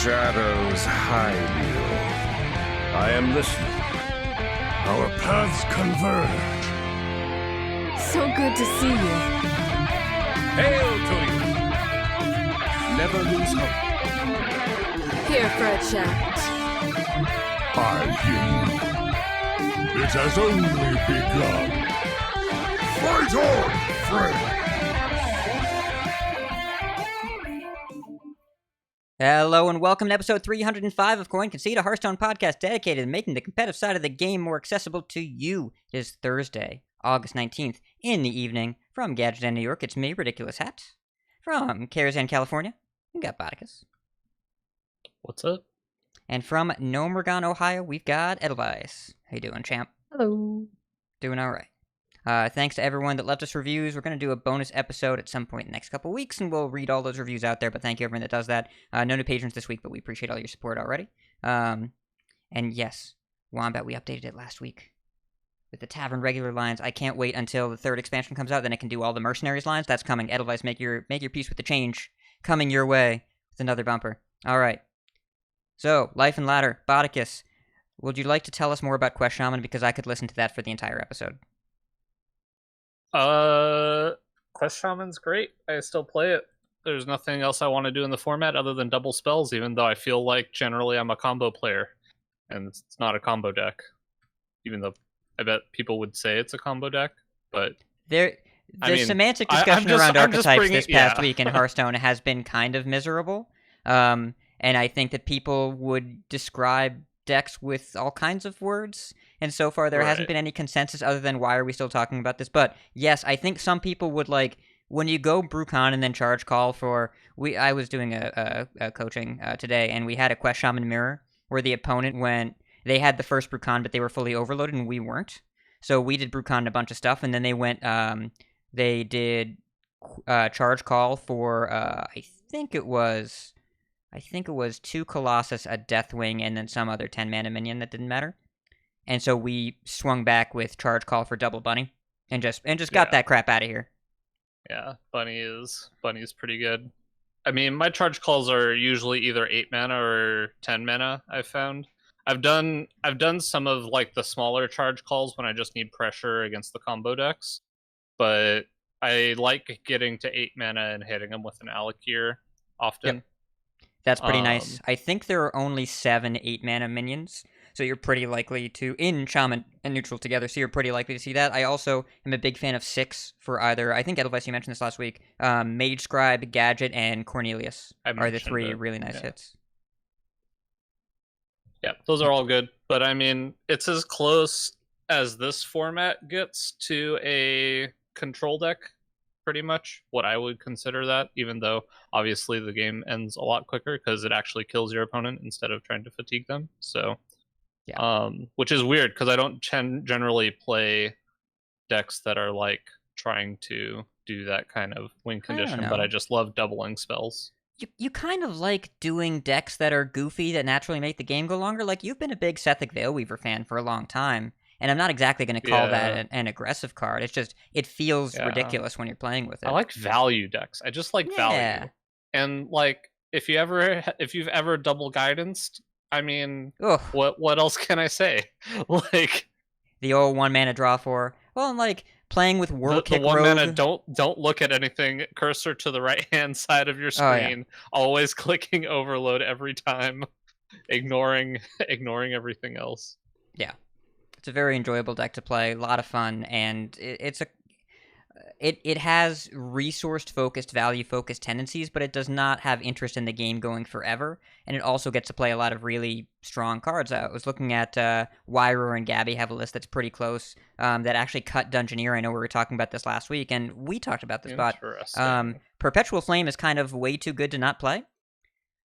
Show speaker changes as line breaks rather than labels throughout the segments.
shadows hide you? I am listening. Our paths converge.
So good to see you.
Hail to you! Never lose hope.
Here for a chat.
I hear you. It has only begun. Fight on, friend!
Hello and welcome to episode 305 of Concede, a Hearthstone podcast dedicated to making the competitive side of the game more accessible to you. It is Thursday, August 19th, in the evening. From Gadget in New York, it's me, Ridiculous Hat. From Karazhan, California, we got Bodicus.
What's up?
And from Nomergon, Ohio, we've got Edelweiss. How you doing, champ?
Hello.
Doing all right. Thanks to everyone that left us reviews. We're going to do a bonus episode at some point in the next couple weeks, and we'll read all those reviews out there, but thank you everyone that does that. No new patrons this week, but we appreciate all your support already. And yes, Wombat, we updated it last week with the Tavern regular lines. I can't wait until the third expansion comes out, then it can do all the Mercenaries lines. That's coming. Edelweiss, make your peace with the change. Coming your way with another bumper. All right. So, Life and Ladder, Bodicus, would you like to tell us more about Quest Shaman? Because I could listen to that for the entire episode.
Quest Shaman's great. I still play it. There's nothing else I want to do in the format other than double spells, even though I feel like generally I'm a combo player. And it's not a combo deck. Even though I bet people would say it's a combo deck, but...
The semantic discussion around archetypes this past week in Hearthstone has been kind of miserable. And I think that people would describe decks with all kinds of words, and so far there hasn't been any consensus other than why are we still talking about this. But yes, I think some people would like when you go Brucon and then charge call for I was doing a coaching today, and we had a Quest Shaman mirror where the opponent they had the first Brucon but they were fully overloaded and we weren't, so we did Brucon a bunch of stuff, and then they went they did charge call for I think it was 2 Colossus, a Deathwing, and then some other 10-mana minion that didn't matter. And so we swung back with Charge Call for double Bunny, and just got that crap out of here.
Yeah, Bunny is pretty good. I mean, my Charge Calls are usually either 8 mana or 10 mana, I've found. I've done some of like the smaller Charge Calls when I just need pressure against the combo decks, but I like getting to 8 mana and hitting them with an Alakir often.
Yep. That's pretty nice. I think there are only 7 8-mana minions, so you're pretty likely to, in Shaman and Neutral together, so you're pretty likely to see that. I also am a big fan of 6 for either, I think Edelweiss, you mentioned this last week, Mage Scribe, Gadget, and Cornelius are the 3 really nice hits.
Yeah, those are all good, but I mean, it's as close as this format gets to a control deck. Pretty much what I would consider that, even though obviously the game ends a lot quicker because it actually kills your opponent instead of trying to fatigue them. So, which is weird because I don't generally play decks that are like trying to do that kind of win condition, but I just love doubling spells.
You kind of like doing decks that are goofy that naturally make the game go longer. Like, you've been a big Sethic Veilweaver fan for a long time. And I'm not exactly going to call that an aggressive card. It's just, it feels ridiculous when you're playing with it.
I like value decks. I just like value. And like, if you've ever double guidanced, I mean, what else can I say? Like,
the old 1-mana draw for, well, and like playing with Whirlkick
the 1
Rogue.
mana, don't look at anything. Cursor to the right hand side of your screen. Always clicking overload every time, ignoring everything else.
Yeah. It's a very enjoyable deck to play, a lot of fun, and it has resource-focused, value-focused tendencies, but it does not have interest in the game going forever, and it also gets to play a lot of really strong cards. I was looking at Wyra and Gabby have a list that's pretty close, that actually cut Dungeoneer. I know we were talking about this last week, and we talked about this, but Perpetual Flame is kind of way too good to not play.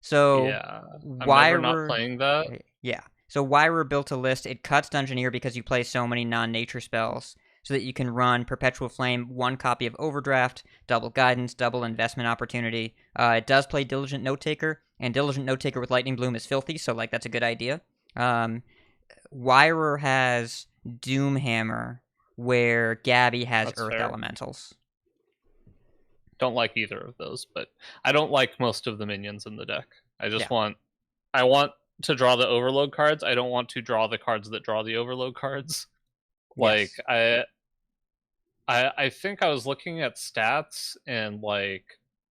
So
I'm never not playing that.
Yeah. So Wyra built a list. It cuts Dungeoneer because you play so many non-nature spells, so that you can run Perpetual Flame, 1 copy of Overdraft, double Guidance, double Investment Opportunity. It does play Diligent Note-Taker, and Diligent Note-Taker with Lightning Bloom is filthy, so like that's a good idea. Wyra has Doomhammer, where Gabby has Earth Elementals.
Don't like either of those, but I don't like most of the minions in the deck. I just want I want to draw the overload cards. I don't want to draw the cards that draw the overload cards. Like,
yes.
I think I was looking at stats, and like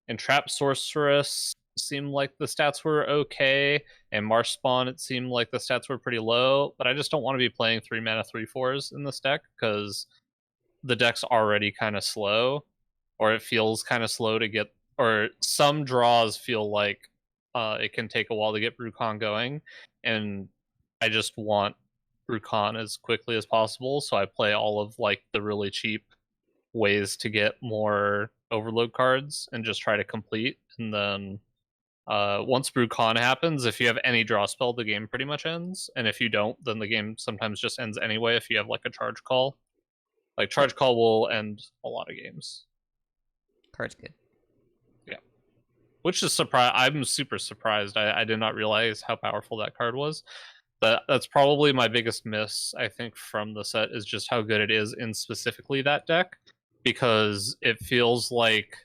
in Trap Sorceress seemed like the stats were okay, and Marsh Spawn it seemed like the stats were pretty low, but I just don't want to be playing 3-mana 3/4s in this deck because the deck's already kind of slow, or it feels kind of slow to get, or some draws feel like it can take a while to get Brucon going, and I just want Brucon as quickly as possible, so I play all of like the really cheap ways to get more overload cards and just try to complete. And then once Brucon happens, if you have any draw spell, the game pretty much ends, and if you don't, then the game sometimes just ends anyway if you have like a charge call. Like, charge call will end a lot of games.
Card's good.
Yeah. Which is I'm super surprised. I did not realize how powerful that card was. That's probably my biggest miss, I think, from the set, is just how good it is in specifically that deck. Because it feels like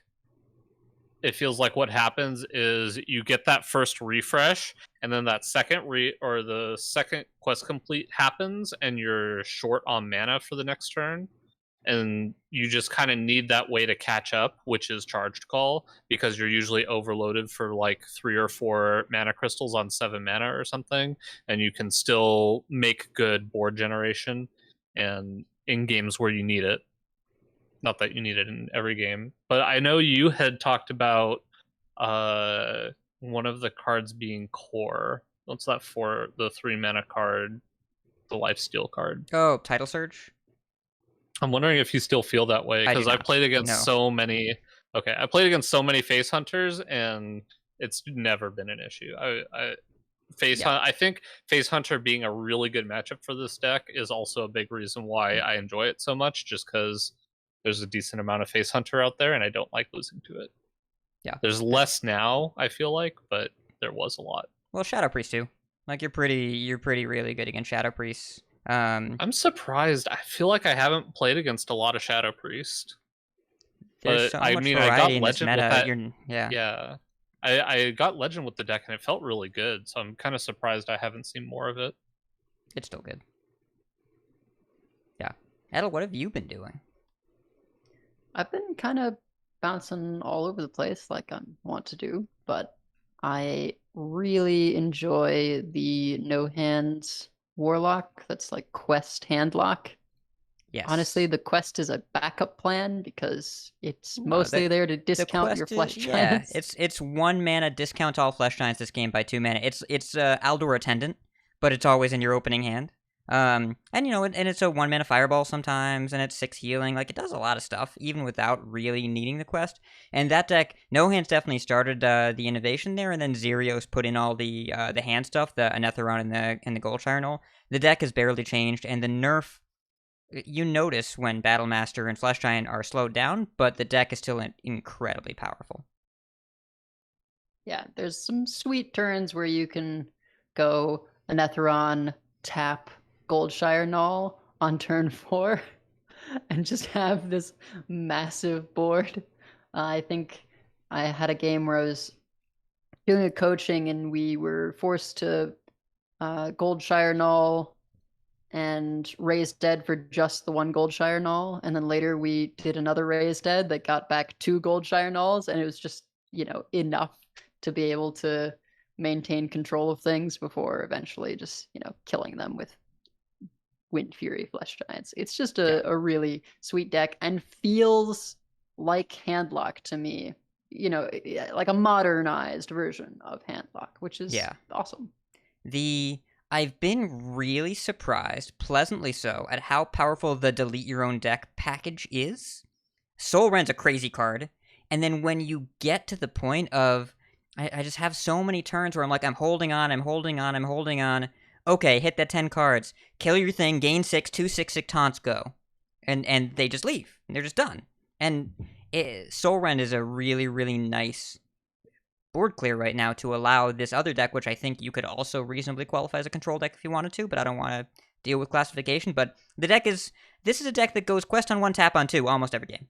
what happens is you get that first refresh, and then that the second quest complete happens, and you're short on mana for the next turn, and you just kind of need that way to catch up, which is Charged Call, because you're usually overloaded for like 3 or 4 mana crystals on 7 mana or something, and you can still make good board generation and in games where you need it. Not that you need it in every game, but I know you had talked about one of the cards being core. What's that for? The 3-mana card, the Lifesteal card.
Oh, Title Surge?
I'm wondering if you still feel that way, because I played against so many. Okay, I played against so many Face Hunters, and it's never been an issue. I think Face Hunter being a really good matchup for this deck is also a big reason why I enjoy it so much, just because there's a decent amount of Face Hunter out there, and I don't like losing to it.
Yeah.
There's less now, I feel like, but there was a lot.
Well, Shadow Priest too. Like, you're pretty really good against Shadow Priest.
I'm surprised. I feel like I haven't played against a lot of Shadow Priest.
There's
but
so much variety in this meta.
Yeah. I got Legend with the deck, and it felt really good, so I'm kind of surprised I haven't seen more of it.
It's still good. Yeah. Edel, what have you been doing?
I've been kind of bouncing all over the place like I want to do, but I really enjoy the no hands warlock that's like quest handlock.
Yes.
Honestly, the quest is a backup plan because it's mostly there to discount your flesh giants.
Yeah, it's 1 mana discount all flesh giants this game by 2 mana. It's Aldor Attendant, but it's always in your opening hand. And it's a 1 mana fireball sometimes, and it's 6 healing. Like, it does a lot of stuff, even without really needing the quest. And that deck, No Hands definitely started the innovation there, and then Xerios put in all the hand stuff, the Anetheron and the Goldshire Knoll. The deck has barely changed, and the nerf, you notice when Battlemaster and Flesh Giant are slowed down, but the deck is still incredibly powerful.
Yeah, there's some sweet turns where you can go Anetheron, tap Goldshire Knoll on turn 4 and just have this massive board. I think I had a game where I was doing a coaching and we were forced to Goldshire Knoll and raise dead for just the 1 Goldshire Knoll, and then later we did another raise dead that got back 2 Goldshire Knolls, and it was just, enough to be able to maintain control of things before eventually just, killing them with Wind Fury Flesh Giants. It's just a really sweet deck and feels like Handlock to me, like a modernized version of Handlock, which is awesome.
I've been really surprised, pleasantly so, at how powerful the Delete Your Own Deck package is. Soul Rend's a crazy card, and then when you get to the point of, I just have so many turns where I'm holding on. Okay, hit that 10 cards. Kill your thing, gain 6, 2/6 taunts, go. And they just leave. And they're just done. And Soul Rend is a really, really nice board clear right now to allow this other deck, which I think you could also reasonably qualify as a control deck if you wanted to, but I don't want to deal with classification. But this is a deck that goes quest on 1, tap on 2 almost every game.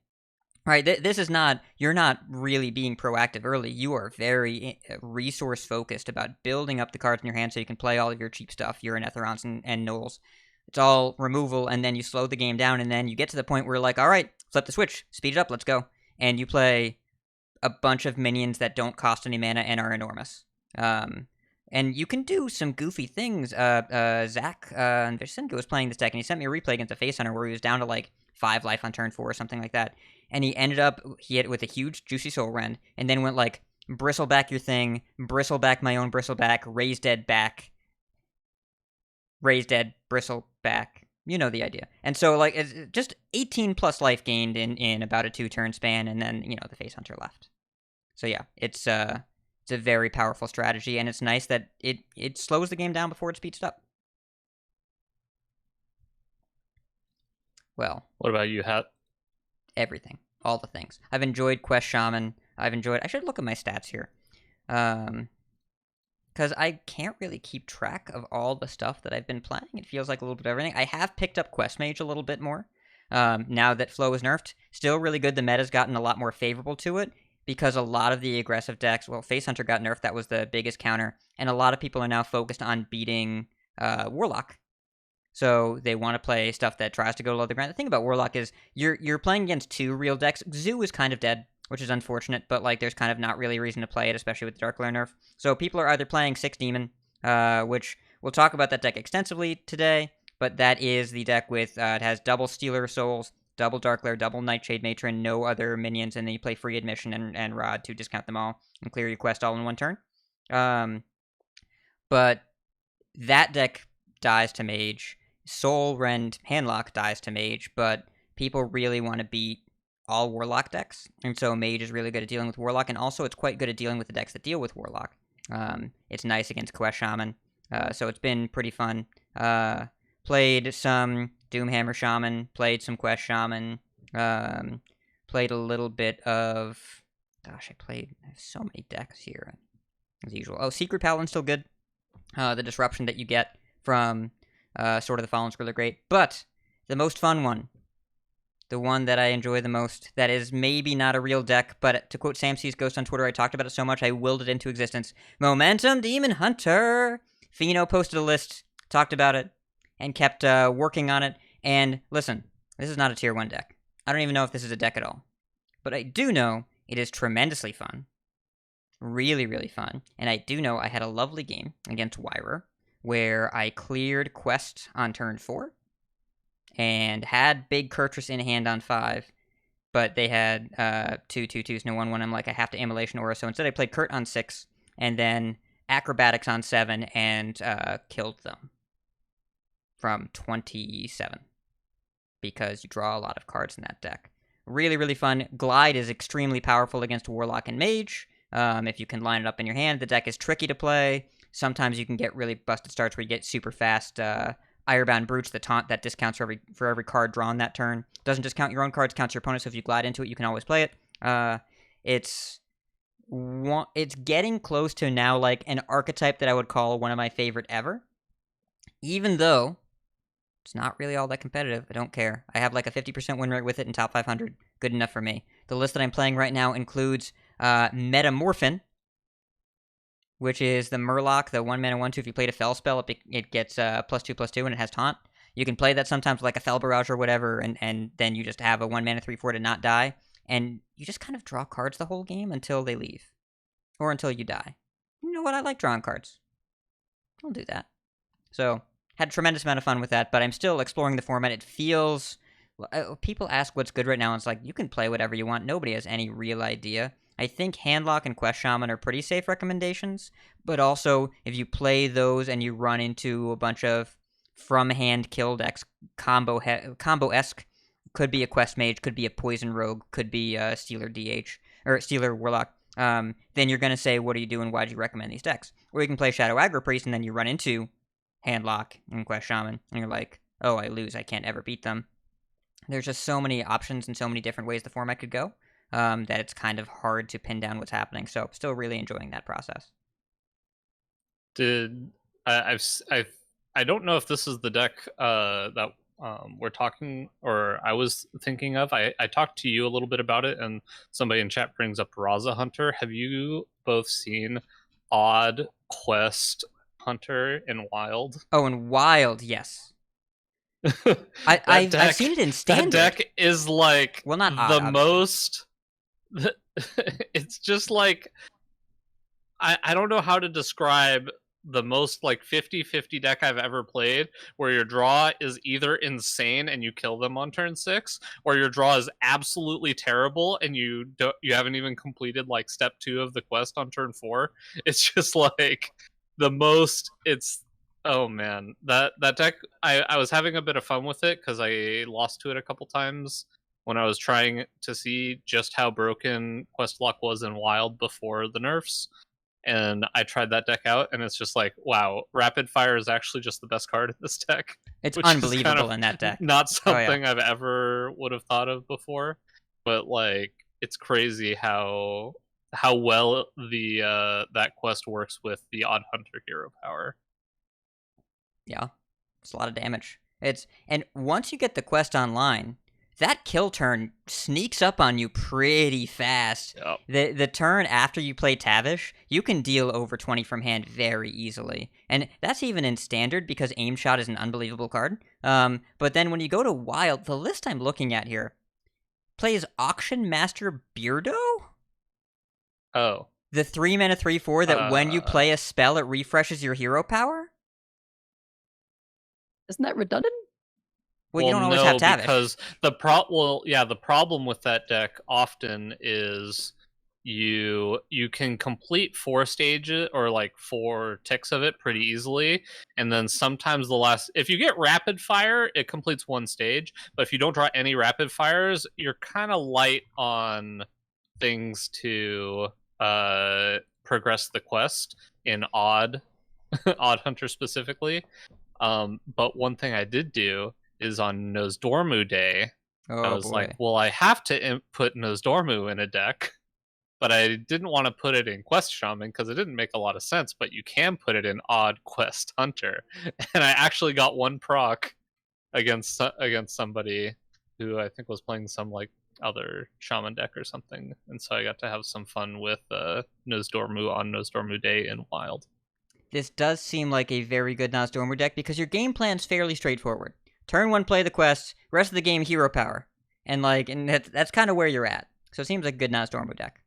Right, this is not, you're not really being proactive early. You are very resource focused about building up the cards in your hand so you can play all of your cheap stuff, your Netherons and Knolls. It's all removal, and then you slow the game down, and then you get to the point where like, all right, flip the switch, speed it up, let's go. And you play a bunch of minions that don't cost any mana and are enormous. And you can do some goofy things. Zach Versingo was playing this deck, and he sent me a replay against a Face Hunter where he was down to like 5 life on turn 4 or something like that. And he ended up, he hit with a huge Juicy Soul Rend, and then went like, bristle back your thing, bristle back my own bristle back, raise dead back, raise dead, bristle back. You know the idea. And so, like, it's just 18 plus life gained in about a 2-turn span, and then, you know, the Face Hunter left. So yeah, it's a very powerful strategy, and it's nice that it slows the game down before it speeds it up. Well.
What about you, Hat?
Everything. All the things. I've enjoyed Quest Shaman. I should look at my stats here. Because I can't really keep track of all the stuff that I've been playing. It feels like a little bit of everything. I have picked up Quest Mage a little bit more. Now that Flow is nerfed. Still really good. The meta's gotten a lot more favorable to it. Because a lot of the aggressive decks, well, Face Hunter got nerfed. That was the biggest counter. And a lot of people are now focused on beating Warlock. So they want to play stuff that tries to go low the ground. The thing about Warlock is you're playing against 2 real decks. Zoo is kind of dead, which is unfortunate, but like there's kind of not really a reason to play it, especially with the Dark Lair nerf. So people are either playing 6 Demon, which we'll talk about that deck extensively today, but that is the deck with, it has double Stealer Souls, double Dark Lair, double Nightshade Matron, no other minions, and then you play Free Admission and Rod to discount them all and clear your quest all in one turn. But that deck dies to Mage. Soul Rend Handlock dies to Mage, but people really want to beat all Warlock decks, and so Mage is really good at dealing with Warlock, and also it's quite good at dealing with the decks that deal with Warlock. It's nice against Quest Shaman, so it's been pretty fun. Played some Doomhammer Shaman, played some Quest Shaman, played a little bit of... Gosh, I have so many decks here, as usual. Oh, Secret Paladin's still good. The disruption that you get from... Sword of the Fallen's really great, but the most fun one, the one that I enjoy the most, that is maybe not a real deck, but to quote Sam C's Ghost on Twitter, I talked about it so much I willed it into existence. Momentum Demon Hunter! Fino posted a list, talked about it, and kept working on it, and listen, this is not a tier 1 deck. I don't even know if this is a deck at all, but I do know it is tremendously fun. Really, really fun, and I do know I had a lovely game against Wyra, where I cleared Quest on turn 4, and had Big Kurtrus in hand on 5, but they had 2/2/2s, no 1/1. I'm like, I have to Immolation Aura, so instead I played Kurt on 6, and then Acrobatics on 7, and killed them from 27, because you draw a lot of cards in that deck. Really, really fun. Glide is extremely powerful against Warlock and Mage. If you can line it up in your hand, the deck is tricky to play. Sometimes you can get really busted starts where you get super fast Irebound Brooch, the taunt that discounts for every card drawn that turn. Doesn't discount your own cards, counts your opponent, so if you glide into it, you can always play it. It's getting close to now like an archetype that I would call one of my favorite ever. Even though it's not really all that competitive, I don't care. I have like a 50% win rate with it in top 500. Good enough for me. The list that I'm playing right now includes Metamorphin, which is the Murloc, the 1-mana 1/2. If you played a Fel spell, it gets +2/+2, and it has Taunt. You can play that sometimes like a Fel Barrage or whatever, and then you just have a 1-mana 3/4 to not die, and you just kind of draw cards the whole game until they leave. Or until you die. You know what? I like drawing cards. I'll do that. So, had a tremendous amount of fun with that, but I'm still exploring the format. It feels... People ask what's good right now, and it's like, you can play whatever you want. Nobody has any real idea. I think Handlock and Quest Shaman are pretty safe recommendations, but also if you play those and you run into a bunch of from-hand kill decks, combo-esque, could be a Quest Mage, could be a Poison Rogue, could be a Stealer DH, or Stealer Warlock, then you're going to say, what are you doing, why'd you recommend these decks? Or you can play Shadow Aggro Priest, and then you run into Handlock and Quest Shaman, and you're like, oh, I lose, I can't ever beat them. There's just so many options and so many different ways the format could go. That it's kind of hard to pin down what's happening. So still really enjoying that process.
I don't know if this is the deck that we're talking, or I was thinking of. I talked to you a little bit about it, and somebody in chat brings up Raza Hunter. Have you both seen Odd Quest Hunter in Wild?
Oh, in Wild, yes. I've seen it in Standard.
That deck is like
not odd,
the most... It's just like... I don't know how to describe the most like 50-50 deck I've ever played, where your draw is either insane and you kill them on turn 6, or your draw is absolutely terrible and you haven't even completed like step 2 of the quest on turn 4. It's just like the most... Oh man, that deck, I was having a bit of fun with it because I lost to it a couple times when I was trying to see just how broken Questlock was in Wild before the nerfs. And I tried that deck out, and it's just like, wow, Rapid Fire is actually just the best card in this deck.
It's unbelievable kind of in that deck.
Not something I've ever would have thought of before, but like, it's crazy how well the that quest works with the Odd Hunter hero power.
Yeah, it's a lot of damage. And once you get the quest online, that kill turn sneaks up on you pretty fast.
Yep.
The turn after you play Tavish, you can deal over 20 from hand very easily. And that's even in Standard because Aim Shot is an unbelievable card. But then when you go to Wild, the list I'm looking at here plays Auction Master Beardo?
Oh.
The 3-mana 3/4 that when you play a spell, it refreshes your hero power?
Isn't that redundant?
Well, you don't always have Tavish.
Because the problem with that deck often is you can complete 4 stages or like 4 ticks of it pretty easily, and then sometimes if you get Rapid Fire, it completes 1 stage, but if you don't draw any Rapid Fires, you're kind of light on things to progress the quest in Odd Hunter specifically. But one thing I did do is on Nozdormu Day, I was like, well, I have to put Nozdormu in a deck, but I didn't want to put it in Quest Shaman because it didn't make a lot of sense, but you can put it in Odd Quest Hunter. And I actually got 1 proc against somebody who I think was playing some like other Shaman deck or something, and so I got to have some fun with Nozdormu on Nozdormu Day in Wild.
This does seem like a very good Nozdormu deck because your game plan's fairly straightforward. Turn 1, play the quest. Rest of the game, hero power, and that's kind of where you're at. So it seems like a good Nozdormu deck.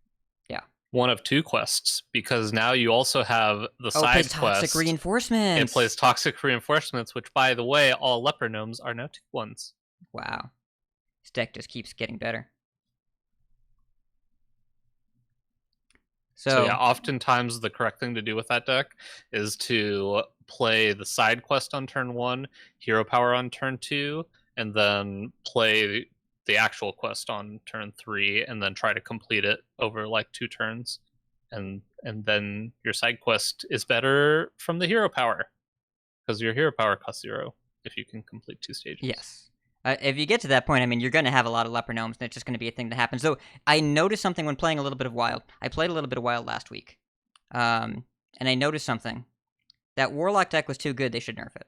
Yeah.
1 of 2 quests, because now you also have the side quest.
Toxic Reinforcements.
It plays Toxic Reinforcements, which, by the way, all Leper Gnomes are now 2/1s.
Wow. This deck just keeps getting better.
So yeah, oftentimes the correct thing to do with that deck is to play the side quest on turn 1, hero power on turn 2, and then play the actual quest on turn 3, and then try to complete it over like 2 turns. And then your side quest is better from the hero power, because your hero power costs 0 if you can complete 2 stages.
Yes. If you get to that point, I mean, you're going to have a lot of Leper Gnomes, and it's just going to be a thing that happens. So I noticed something when playing a little bit of Wild. I played a little bit of Wild last week, and I noticed something. That Warlock deck was too good, they should nerf it.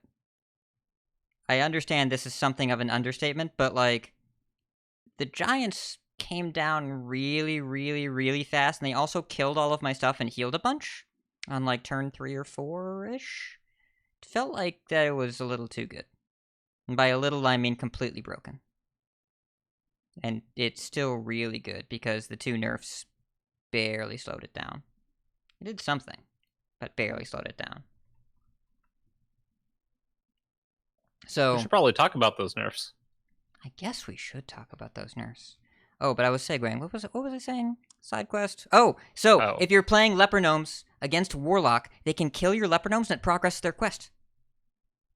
I understand this is something of an understatement, but, like, the Giants came down really, really, really fast, and they also killed all of my stuff and healed a bunch on, like, turn 3 or 4-ish. It felt like that it was a little too good. And by a little, I mean completely broken. And it's still really good, because the 2 nerfs barely slowed it down. It did something, but barely slowed it down. So
we should probably talk about those nerfs.
I guess we should talk about those nerfs. Oh, but I was segueing. What was I saying? Side quest? If you're playing Leper Gnomes against Warlock, they can kill your Leper Gnomes and it progresses their quest,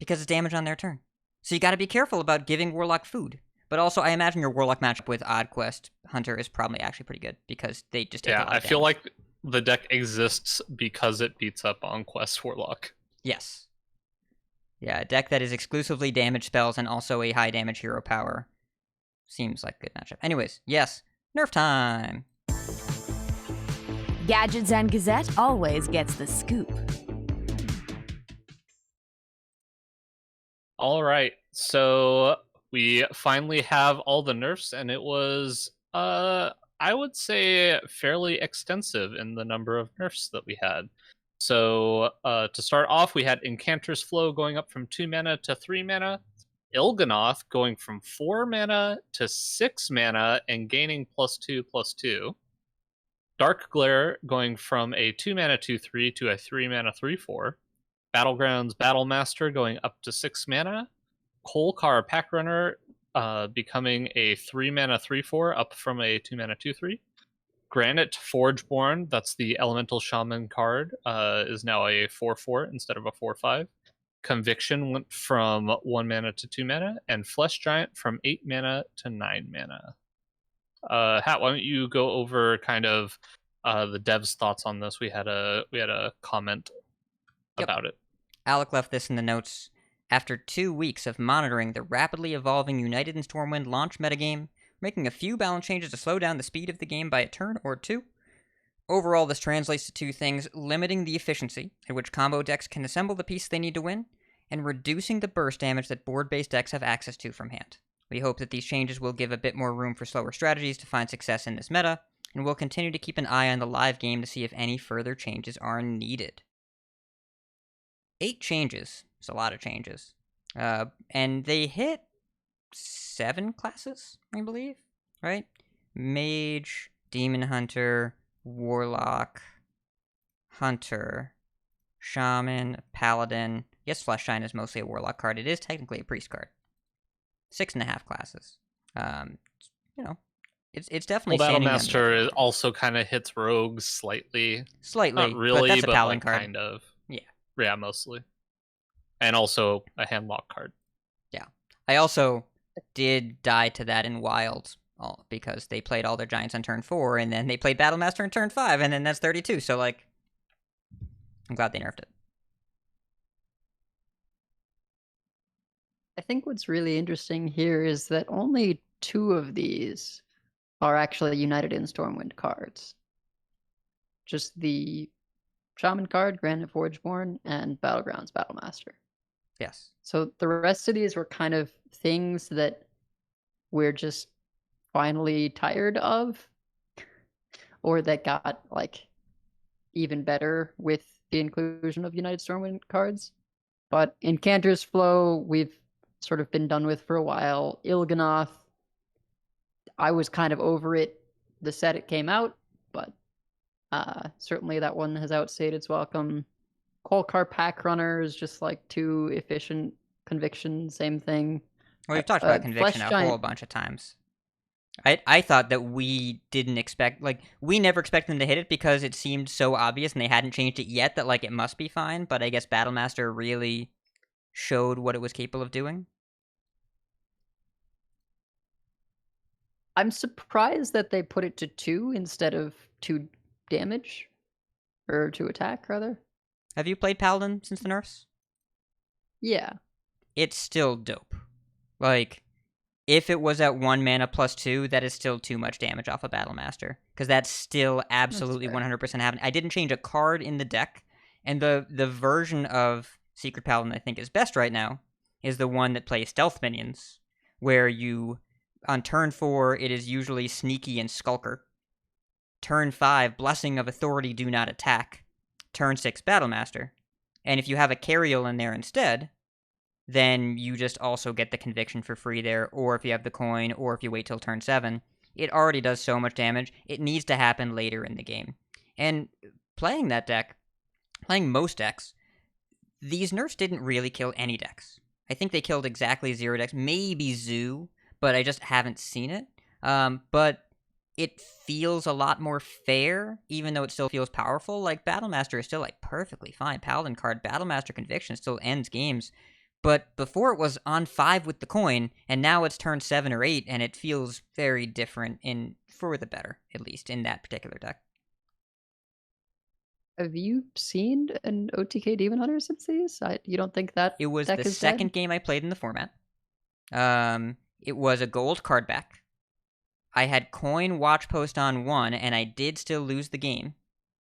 because it's damage on their turn. So you gotta be careful about giving Warlock food. But also, I imagine your Warlock matchup with Odd Quest Hunter is probably actually pretty good, because they just take a lot of damage.
I feel like the deck exists because it beats up on Quest Warlock.
Yes. Yeah, a deck that is exclusively damage spells and also a high damage hero power seems like a good matchup. Anyways, yes, Nerf time!
Gadgets and Gazette always gets the scoop.
All right, so we finally have all the nerfs, and it was, I would say, fairly extensive in the number of nerfs that we had. So to start off, we had Incanter's Flow going up from 2 mana to 3 mana, Il'gynoth going from 4 mana to 6 mana and gaining +2/+2, Dark Glare going from a 2 mana 2/3 to a 3 mana 3/4, Battlegrounds Battlemaster going up to 6 mana, Kolkar Packrunner becoming a 3 mana 3/4 up from a 2 mana 2/3. Granite Forgeborn, that's the Elemental Shaman card, is now a 4/4 instead of a 4/5. Conviction went from 1 mana to 2 mana, and Flesh Giant from 8 mana to 9 mana. Hat, why don't you go over kind of the devs' thoughts on this? We had a comment about it.
Alec left this in the notes. After 2 weeks of monitoring the rapidly evolving United and Stormwind launch metagame, making a few balance changes to slow down the speed of the game by a turn or two. Overall, this translates to 2 things: limiting the efficiency at which combo decks can assemble the piece they need to win, and reducing the burst damage that board-based decks have access to from hand. We hope that these changes will give a bit more room for slower strategies to find success in this meta, and we'll continue to keep an eye on the live game to see if any further changes are needed. 8 changes. It's a lot of changes. And they hit 7 classes, I believe, right? Mage, Demon Hunter, Warlock, Hunter, Shaman, Paladin. Yes, Flesh Giant is mostly a Warlock card. It is technically a Priest card. 6.5 classes. It's definitely.
Well, Battlemaster also kind of hits rogues slightly.
Slightly,
not really,
but that's a Paladin
like
card.
Kind of.
Yeah,
Mostly. And also a handlock card.
Yeah, I also did die to that in Wild, because they played all their giants on turn 4, and then they played Battlemaster on turn 5, and then that's 32. So like, I'm glad they nerfed it.
I think what's really interesting here is that only 2 of these are actually United in Stormwind cards. Just the Shaman card, Granite Forgeborn, and Battlegrounds Battlemaster.
Yes.
So the rest of these were kind of things that we're just finally tired of, or that got like even better with the inclusion of United Stormwind cards. But Incanter's Flow, we've sort of been done with for a while. Il'gynoth, I was kind of over it the set it came out, but certainly that one has outstayed its welcome. Kolkar Packrunner is just like too efficient. Conviction, same thing.
Well, we've talked about Conviction a whole bunch of times. I thought that we didn't expect, like, we never expected them to hit it because it seemed so obvious and they hadn't changed it yet that, like, it must be fine, but I guess Battlemaster really showed what it was capable of doing.
I'm surprised that they put it to 2 instead of 2 damage. Or 2 attack, rather.
Have you played Paladin since the nerfs?
Yeah.
It's still dope. Like, if it was at 1 mana +2, that is still too much damage off of Battlemaster. Because that's still absolutely 100% happening. I didn't change a card in the deck, and the version of Secret Paladin I think is best right now is the one that plays Stealth Minions, where you, on turn 4, it is usually Sneaky and Skulker. Turn 5, Blessing of Authority, do not attack. Turn 6, Battlemaster. And if you have a Carriel in there instead, then you just also get the Conviction for free there, or if you have the coin, or if you wait till turn 7. It already does so much damage. It needs to happen later in the game. And playing that deck, playing most decks, these nerfs didn't really kill any decks. I think they killed exactly 0 decks, maybe Zoo, but I just haven't seen it. But it feels a lot more fair, even though it still feels powerful. Like, Battlemaster is still, like, perfectly fine Paladin card. Battlemaster Conviction still ends games. But before it was on 5 with the coin, and now it's turn 7 or 8, and it feels very different, for the better, at least, in that particular deck.
Have you seen an OTK Demon Hunter since these? You don't think that
it was
deck
the second
dead?
game I played in the format. It was a gold card back. I had coin watch post on 1, and I did still lose the game.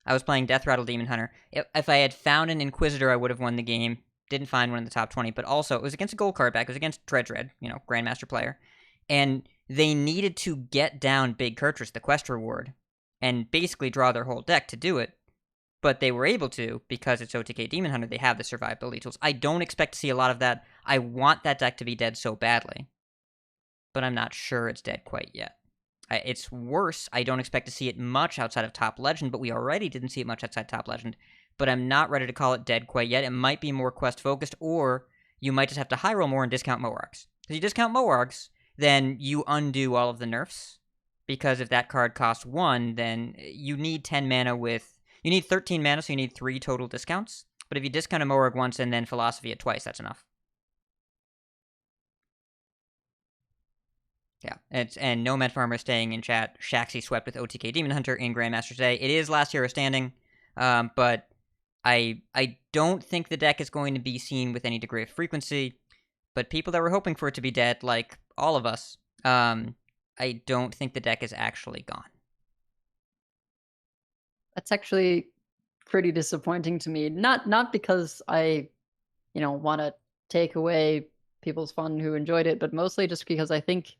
I was playing Death Rattle Demon Hunter. If I had found an Inquisitor, I would have won the game. didn't find one in the top 20, but also it was against a gold card back. It was against Dread, Grandmaster player. And they needed to get down Big Kurtrus, the quest reward, and basically draw their whole deck to do it. But they were able to because it's OTK Demon Hunter. They have the survivability tools. I don't expect to see a lot of that. I want that deck to be dead so badly, but I'm not sure it's dead quite yet. It's worse. I don't expect to see it much outside of Top Legend, but we already didn't see it much outside Top Legend. But I'm not ready to call it dead quite yet. It might be more quest-focused, or you might just have to high roll more and discount Moargs. Because you discount Moargs, then you undo all of the nerfs. Because if that card costs 1, then you need 10 mana with... You need 13 mana, so you need 3 total discounts. But if you discount a Moarg once and then Philosophy it twice, that's enough. Yeah, and Nomad Farmer staying in chat. Shaxi swept with OTK Demon Hunter in Grandmasters today. It is last hero standing, but I don't think the deck is going to be seen with any degree of frequency. But people that were hoping for it to be dead, like all of us, I don't think the deck is actually gone.
That's actually pretty disappointing to me. Not because I, want to take away people's fun who enjoyed it, but mostly just because I think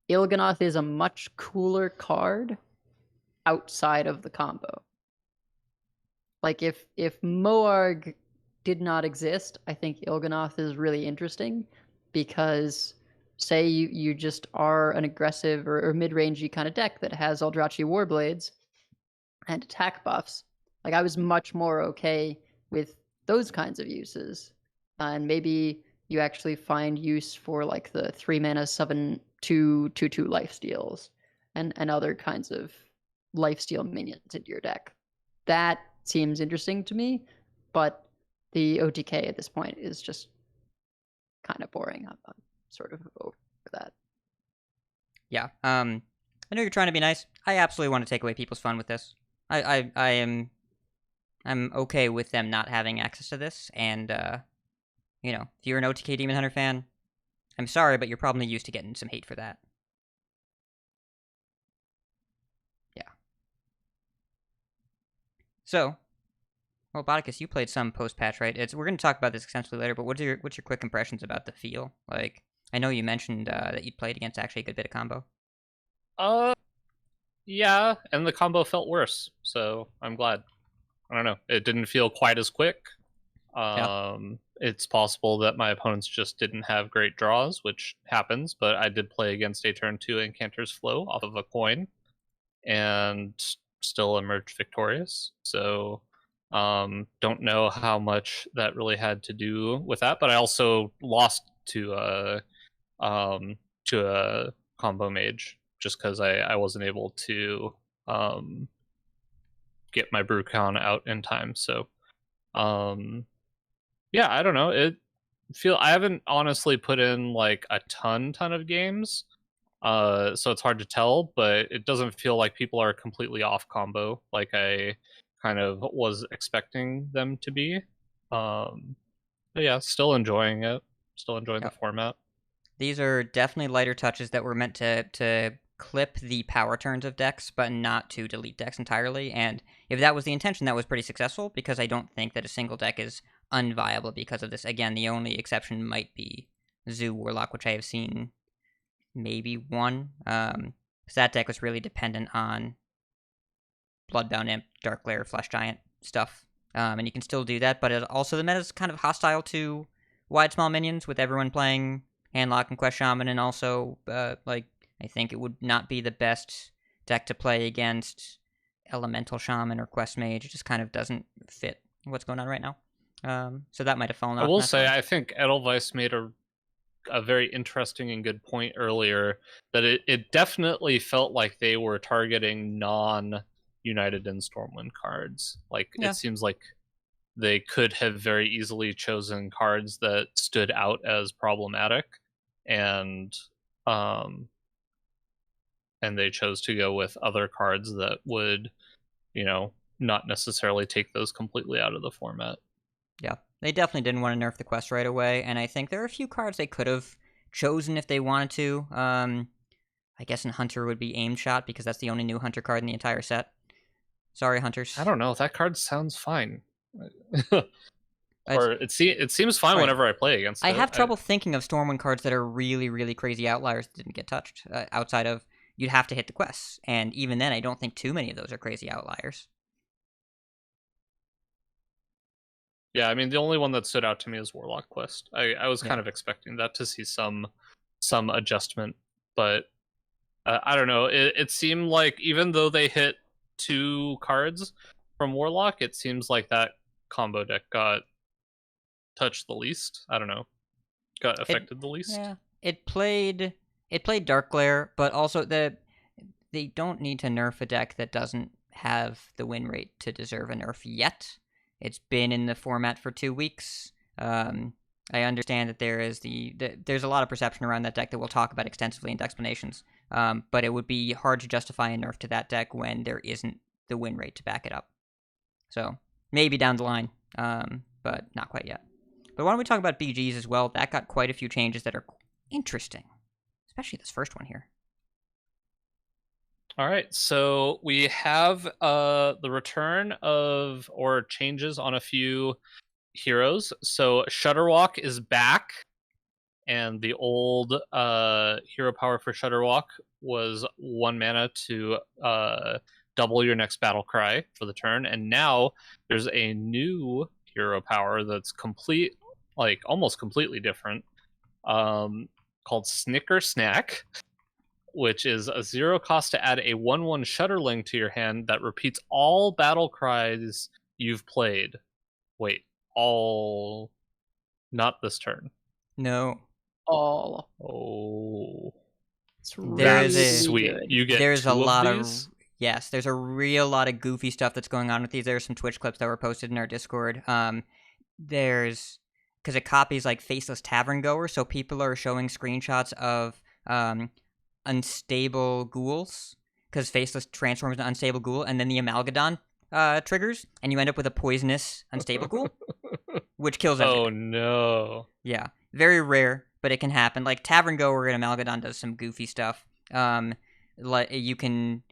Il'gynoth is a much cooler card outside of the combo. Like if Moarg did not exist, I think Il'gynoth is really interesting because say you just are an aggressive or mid-rangey kind of deck that has Eldrachi Warblades and attack buffs. Like I was much more okay with those kinds of uses. And maybe you actually find use for like the 3 mana 7/2/2 lifesteals and other kinds of lifesteal minions into your deck. That seems interesting to me, but the OTK at this point is just kind of boring. I'm sort of over that.
Yeah. I know you're trying to be nice. I absolutely want to take away people's fun with this. I'm okay with them not having access to this, and if you're an OTK Demon Hunter fan, I'm sorry, but you're probably used to getting some hate for that. Yeah. So, well, Bodicus, you played some post-patch, right? We're going to talk about this extensively later, but what's your quick impressions about the feel? Like, I know you mentioned that you played against actually a good bit of combo.
Yeah, and the combo felt worse, so I'm glad. I don't know. It didn't feel quite as quick. It's possible that my opponents just didn't have great draws, which happens, but I did play against a turn 2 Incanter's Flow off of a coin and still emerged victorious. So don't know how much that really had to do with that, but I also lost to a combo mage just because I wasn't able to get my Brucon out in time. So yeah, I don't know. I haven't honestly put in like a ton of games, so it's hard to tell. But it doesn't feel like people are completely off combo like I kind of was expecting them to be. But yeah, still enjoying it. Still enjoying the format.
These are definitely lighter touches that were meant to clip the power turns of decks, but not to delete decks entirely. And if that was the intention, that was pretty successful, because I don't think that a single deck is unviable because of this. Again, the only exception might be Zoo Warlock, which I have seen maybe one. Because that deck was really dependent on Bloodbound Imp, Dark Glare, Flesh Giant stuff. And you can still do that, but also the meta is kind of hostile to wide small minions, with everyone playing Handlock and Quest Shaman, and also I think it would not be the best deck to play against Elemental Shaman or Quest Mage. It just kind of doesn't fit what's going on right now. So that might have fallen off.
I will say, I think Edelweiss made a very interesting and good point earlier, that it definitely felt like they were targeting non-United in Stormwind cards. Like, yeah. It seems like they could have very easily chosen cards that stood out as problematic, and they chose to go with other cards that would, not necessarily take those completely out of the format.
Yeah, they definitely didn't want to nerf the quest right away, and I think there are a few cards they could have chosen if they wanted to. I guess in Hunter would be Aim Shot, because that's the only new Hunter card in the entire set. Sorry, Hunters.
I don't know. That card sounds fine. Or it seems fine whenever I play against it.
I have trouble thinking of Stormwind cards that are really, really crazy outliers that didn't get touched, outside of you'd have to hit the quests. And even then, I don't think too many of those are crazy outliers.
Yeah, I mean, the only one that stood out to me is Warlock Quest. I was kind of expecting that to see some adjustment, but I don't know. It seemed like even though they hit 2 cards from Warlock, it seems like that combo deck got touched the least. I don't know. Got affected the least.
Yeah. It played Dark Glare, but also they don't need to nerf a deck that doesn't have the win rate to deserve a nerf yet. It's been in the format for 2 weeks. I understand that there's a lot of perception around that deck that we'll talk about extensively in Decksplanations. But it would be hard to justify a nerf to that deck when there isn't the win rate to back it up. So maybe down the line, but not quite yet. But why don't we talk about BGs as well? That got quite a few changes that are interesting, especially this first one here.
All right, so we have the return of or changes on a few heroes. So Shudderwalk is back, and the old hero power for Shudderwalk was 1 mana to double your next battle cry for the turn, and now there's a new hero power that's almost completely different, called Snicker Snack, which is a 0 cost to add a 1/1 Shudderling to your hand that repeats all battle cries you've played. Wait, all... Not this turn.
No.
All.
Oh.
It's really
sweet.
good.
You get
There's
2
a lot of
these?
Yes, there's a real lot of goofy stuff that's going on with these. There's some Twitch clips that were posted in our Discord. Because it copies like Faceless Tavern Goer, so people are showing screenshots of unstable ghouls, because Faceless transforms into unstable ghoul, and then the Amalgadon triggers, and you end up with a poisonous unstable ghoul, which kills everything.
Oh no.
Yeah, very rare, but it can happen. Like Tavern Goer and Amalgadon does some goofy stuff. Like you can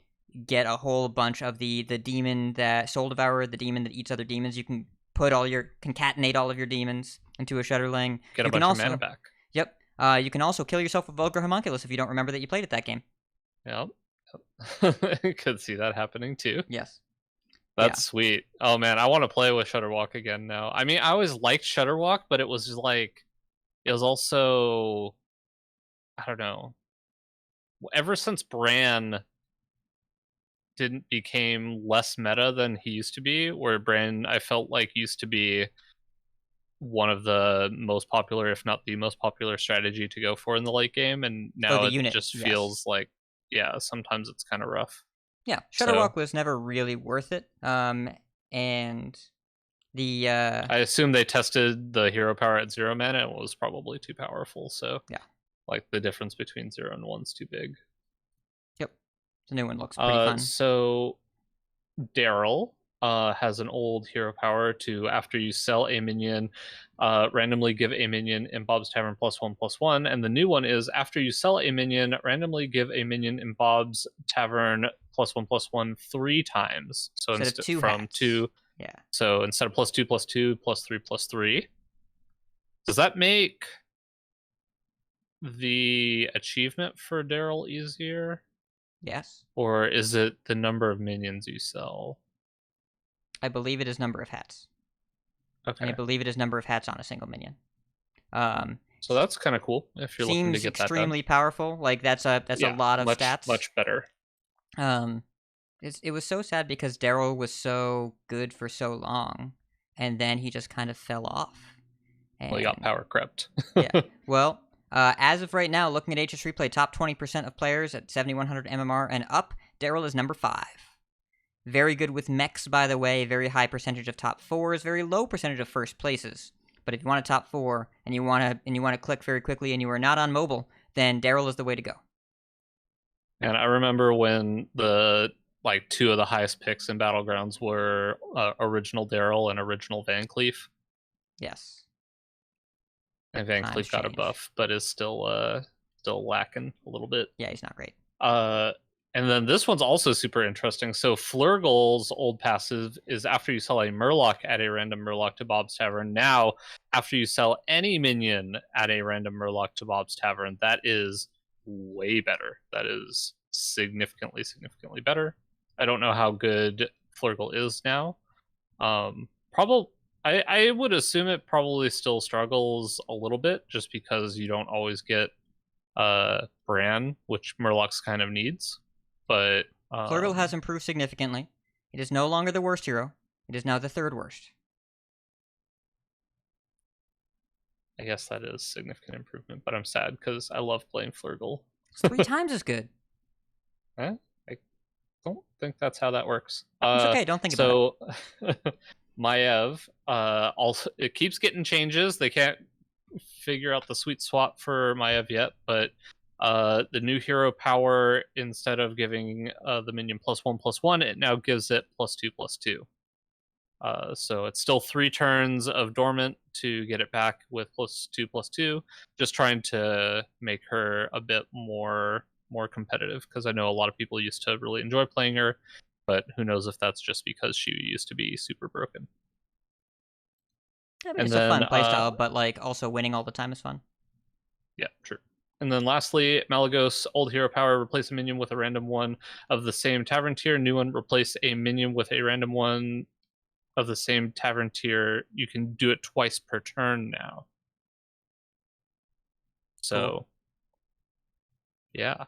get a whole bunch of the demon that Soul Devourer, the demon that eats other demons. You can concatenate all of your demons into a Shudderling.
Get a bunch of mana back.
Yep. You can also kill yourself with Vulgar Homunculus if you don't remember that you played it that game.
Yep. Could see that happening too.
Yes.
That's sweet. Oh man, I want to play with Shudderwalk again now. I mean, I always liked Shudderwalk, but it was also, I don't know. Ever since Bran became less meta than he used to be, where Bran, I felt like, used to be one of the most popular, if not the most popular strategy to go for in the late game, and now feels like, sometimes it's kind of rough.
Yeah, Shudderwalk was never really worth it. And the
I assume they tested the hero power at 0 mana and it was probably too powerful, so
yeah.
Like the difference between 0 and 1's too big.
Yep. The new one looks pretty fun.
So Daryl has an old hero power to, after you sell a minion, randomly give a minion in Bob's Tavern +1/+1, and the new one is, after you sell a minion, randomly give a minion in Bob's Tavern +1/+1 3 times. So instead from 2, so instead of +2/+2, +3/+3. Does that make the achievement for Daryl easier?
Yes.
Or is it the number of minions you sell?
I believe it is number of hats.
Okay.
And I believe it is number of hats on a single minion.
So that's kind of cool if you're looking to get that done.
Seems extremely powerful. Like that's a lot of stats.
Much better.
It was so sad because Daryl was so good for so long, and then he just kind of fell off.
Well, he got power crept.
Yeah. Well, as of right now, looking at HS Replay, top 20% of players at 7100 MMR and up, Daryl is number 5. Very good with mechs, by the way. Very high percentage of top 4s. Very low percentage of first places. But if you want a top 4 and you want to click very quickly and you are not on mobile, then Daryl is the way to go.
And I remember when the 2 of the highest picks in Battlegrounds were original Daryl and original Van Cleef.
Yes.
And Van Cleef got a buff, but is still lacking a little bit.
Yeah, he's not great.
And then this one's also super interesting. So Flurgle's old passive is after you sell a Murloc, add a random Murloc to Bob's Tavern. Now, after you sell any minion, add a random Murloc to Bob's Tavern. That is way better. That is significantly better. I don't know how good Flurgle is now. Probably, I would assume it probably still struggles a little bit, just because you don't always get Bran, which Murloc's kind of needs. But
Flurgle has improved significantly. It is no longer the worst hero. It is now the third worst.
I guess that is significant improvement, but I'm sad because I love playing Flurgle.
It's 3 times as good.
I don't think that's how that works.
It's okay, don't think about
it. So, Maiev, also, it keeps getting changes. They can't figure out the sweet swap for Maiev yet, but the new hero power, instead of giving the minion +1/+1, it now gives it +2/+2. So it's still 3 turns of dormant to get it back with +2/+2. Just trying to make her a bit more competitive, because I know a lot of people used to really enjoy playing her, but who knows if that's just because she used to be super broken.
I mean, it's a fun playstyle, but like also winning all the time is fun.
Yeah, true. And then lastly, Malagos, old hero power, replace a minion with a random one of the same tavern tier. New one, replace a minion with a random one of the same tavern tier. You can do it twice per turn now. So,
cool.
Yeah.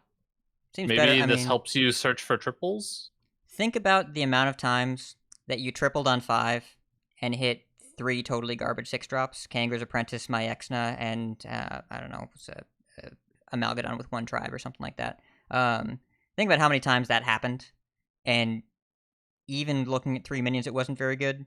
Seems
maybe
better.
this helps you search for triples.
Think about the amount of times that you tripled on 5 and hit 3 totally garbage 6-drops. Kangaroo's Apprentice, Myexna, and I don't know, Amalgadon with 1 tribe or something like that. Think about how many times that happened, and even looking at 3 minions, it wasn't very good.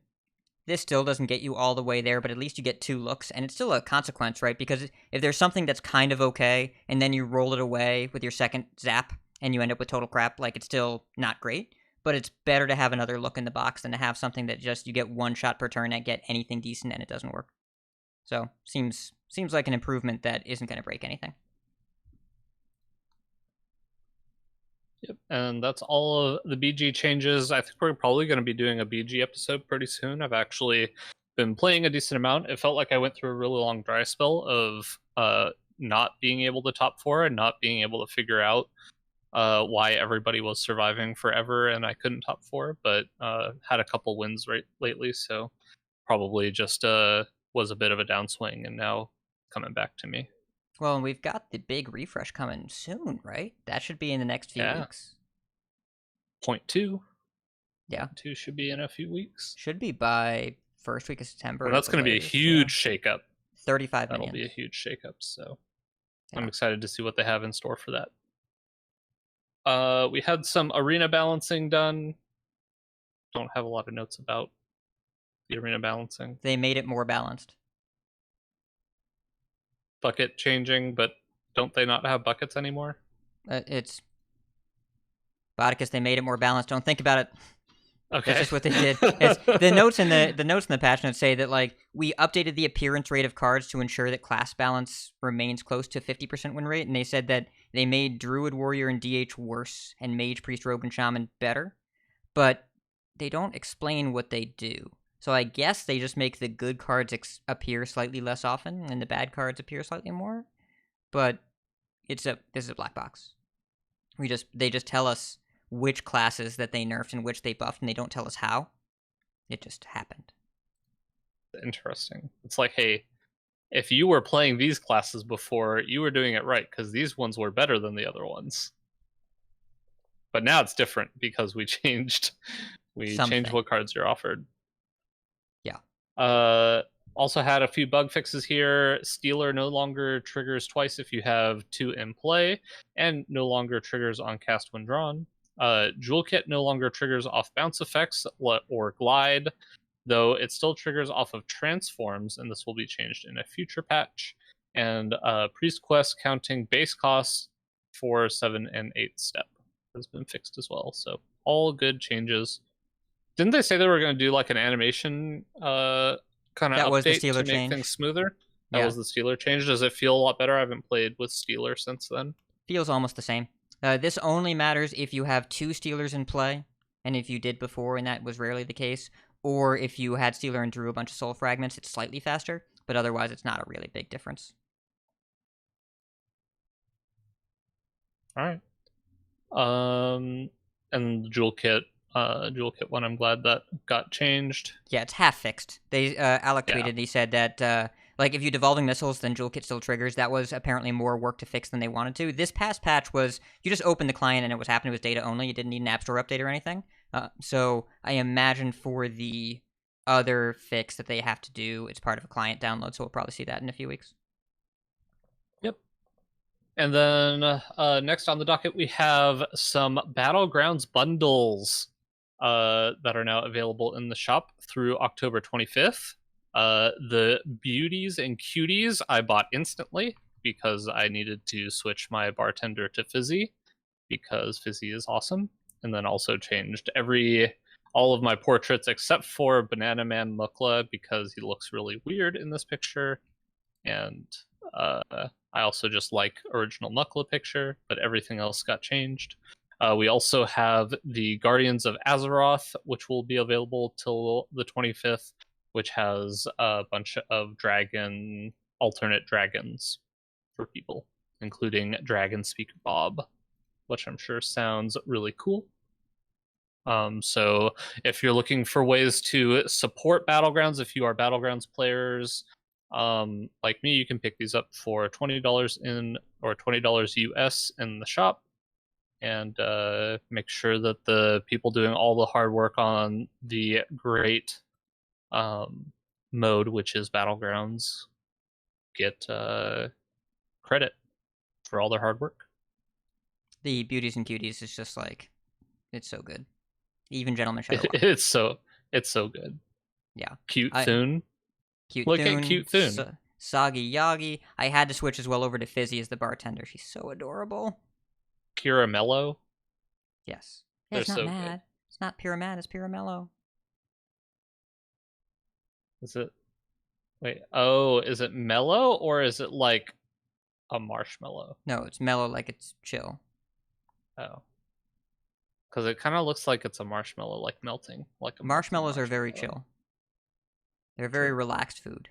This still doesn't get you all the way there, but at least you get 2 looks, and it's still a consequence, right? Because if there's something that's kind of okay, and then you roll it away with your second zap, and you end up with total crap, like, it's still not great. But it's better to have another look in the box than to have something that just you get 1 shot per turn and get anything decent and it doesn't work. So, seems like an improvement that isn't going to break anything.
Yep, and that's all of the BG changes. I think we're probably going to be doing a BG episode pretty soon. I've actually been playing a decent amount. It felt like I went through a really long dry spell of not being able to top 4 and not being able to figure out why everybody was surviving forever and I couldn't top 4, but had a couple wins lately, so probably just was a bit of a downswing and now coming back to me.
Well, and we've got the big refresh coming soon, right? That should be in the next few weeks.
0.2.
Yeah.
2 should be in a few weeks.
Should be by first week of September.
Well, that's going to be a huge shakeup.
35
That'll
minions.
be a huge shakeup, so yeah. I'm excited to see what they have in store for that. We had some arena balancing done. Don't have a lot of notes about the arena balancing.
They made it more balanced.
Bucket changing, but don't they not have buckets anymore?
It's Bodicus. They made it more balanced. Don't think about it.
Okay,
that's just what they did. The notes in the patch notes say that like we updated the appearance rate of cards to ensure that class balance remains close to 50% win rate, and they said that they made Druid, Warrior, and DH worse, and Mage, Priest, Rogue, and Shaman better, but they don't explain what they do. So I guess they just make the good cards appear slightly less often, and the bad cards appear slightly more. But this is a black box. They just tell us which classes that they nerfed and which they buffed, and they don't tell us how. It just happened.
Interesting. It's like, hey, if you were playing these classes before, you were doing it right, because these ones were better than the other ones. But now it's different because we changed what cards you're offered.
Yeah.
Also had a few bug fixes here. Stealer no longer triggers twice if you have 2 in play, and no longer triggers on cast when drawn. Jewel Kit no longer triggers off bounce effects or glide, though it still triggers off of transforms, and this will be changed in a future patch. And Priest Quest counting base costs for 7 and 8 step has been fixed as well. So all good changes. Didn't they say they were going to do like an animation kind of update to make things smoother? That was the Stealer change. Does it feel a lot better? I haven't played with Stealer since then.
Feels almost the same. This only matters if you have 2 Stealers in play, and if you did before, and that was rarely the case, or if you had Stealer and drew a bunch of Soul Fragments, it's slightly faster, but otherwise it's not a really big difference.
Alright. And the Jewel Kit one, I'm glad that got changed.
Yeah, it's half fixed. They, Alec tweeted, he said that, like, if you Devolving Missiles, then Jewel Kit still triggers. That was apparently more work to fix than they wanted to. This past patch was, you just opened the client and it was happening with data only. You didn't need an App Store update or anything. So I imagine for the other fix that they have to do, it's part of a client download, so we'll probably see that in a few weeks.
Yep. And then next on the docket, we have some Battlegrounds bundles that are now available in the shop through October 25th. The Beauties and Cuties I bought instantly because I needed to switch my bartender to Fizzy because Fizzy is awesome. And then also changed all of my portraits except for Banana Man Mukla because he looks really weird in this picture. And I also just like original Mukla picture, but everything else got changed. We also have the Guardians of Azeroth, which will be available till the 25th, which has a bunch of alternate dragons for people, including Dragon Speaker Bob, which I'm sure sounds really cool. So if you're looking for ways to support Battlegrounds, if you are Battlegrounds players like me, you can pick these up for $20 or $20 US in the shop, and make sure that the people doing all the hard work on the great mode, which is Battlegrounds, get credit for all their hard work.
The Beauties and Cuties is just like, it's so good. Even Gentleman Shadow.
It's so good.
Yeah.
Cute Thune. Look at Cute Thune.
Soggy Yagi. I had to switch as well over to Fizzy as the bartender. She's so adorable.
Puramello.
Yes. Yeah, it's not
so
mad.
good.
It's not Pyramad, it's Puramello.
Is it? Wait. Oh, is it mellow or is it like a marshmallow?
No, it's mellow, like it's chill.
Oh. Because it kind of looks like it's a marshmallow, like melting. Like
Marshmallows are very chill. They're very relaxed food.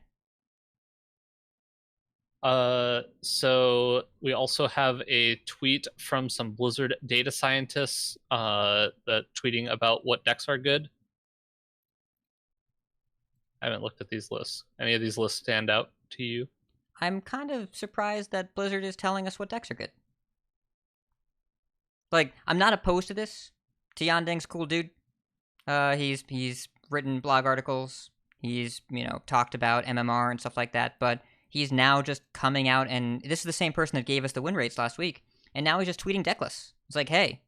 So we also have a tweet from some Blizzard data scientists that tweeting about what decks are good. I haven't looked at these lists. Any of these lists stand out to you?
I'm kind of surprised that Blizzard is telling us what decks are good. Like, I'm not opposed to this. Tianding's a cool dude. He's written blog articles. He's, talked about MMR and stuff like that, but he's now just coming out, and this is the same person that gave us the win rates last week, and now he's just tweeting deck lists. It's like, hey,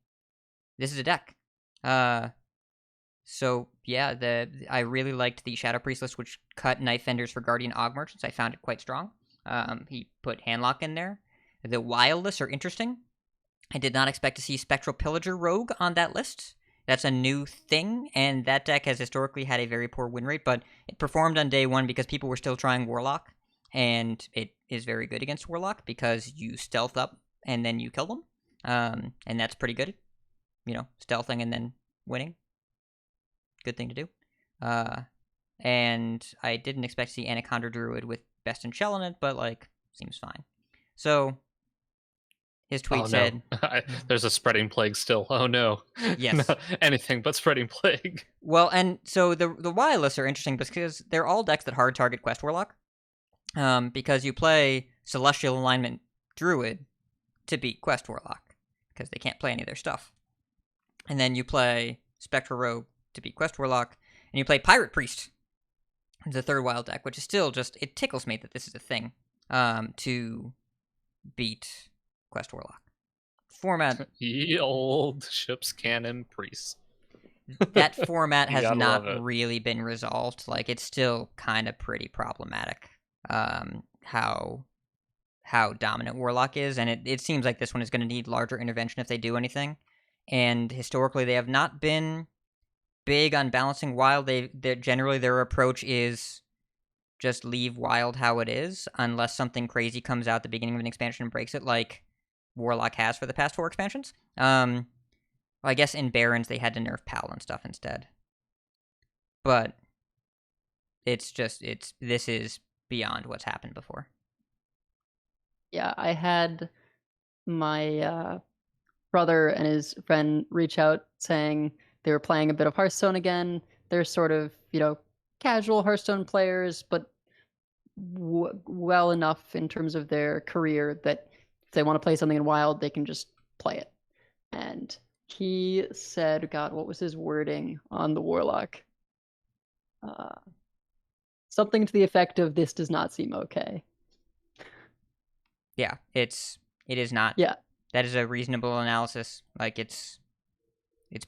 this is a deck. So, yeah, I really liked the Shadow Priest list, which cut Knife Vendors for Guardian Og Merchants. I found it quite strong. He put Handlock in there. The wild lists are interesting. I did not expect to see Spectral Pillager Rogue on that list. That's a new thing, and that deck has historically had a very poor win rate, but it performed on day one because people were still trying Warlock, and it is very good against Warlock because you stealth up and then you kill them, and that's pretty good. Stealthing and then winning. Good thing to do. And I didn't expect to see Anaconda Druid with Best in Shell in it, but, seems fine. So, his tweet said...
There's a spreading plague still. Oh, no.
Yes.
No, anything but spreading plague.
Well, and so the wild lists are interesting because they're all decks that hard target Quest Warlock. Because you play Celestial Alignment Druid to beat Quest Warlock, because they can't play any of their stuff. And then you play Spectral Rogue to beat Quest Warlock, and you play Pirate Priest. It's a third wild deck, which is still just, it tickles me that this is a thing, to beat Quest Warlock. Format.
Ye old ship's cannon priest.
That format has not
really
been resolved. It's still kind of pretty problematic. How dominant Warlock is, and it seems like this one is going to need larger intervention if they do anything. And historically, they have not been big on balancing Wild. Generally their approach is just leave Wild how it is, unless something crazy comes out at the beginning of an expansion and breaks it, like Warlock has for the past 4 expansions. I guess in Barons they had to nerf Pal and stuff instead. But this is beyond what's happened before.
Yeah, I had my brother and his friend reach out saying they were playing a bit of Hearthstone again. They're sort of, casual Hearthstone players, but well enough in terms of their career that if they want to play something in Wild, they can just play it. And he said, God, what was his wording on the Warlock? Something to the effect of, this does not seem okay.
Yeah, it is not.
Yeah.
That is a reasonable analysis. Like, it's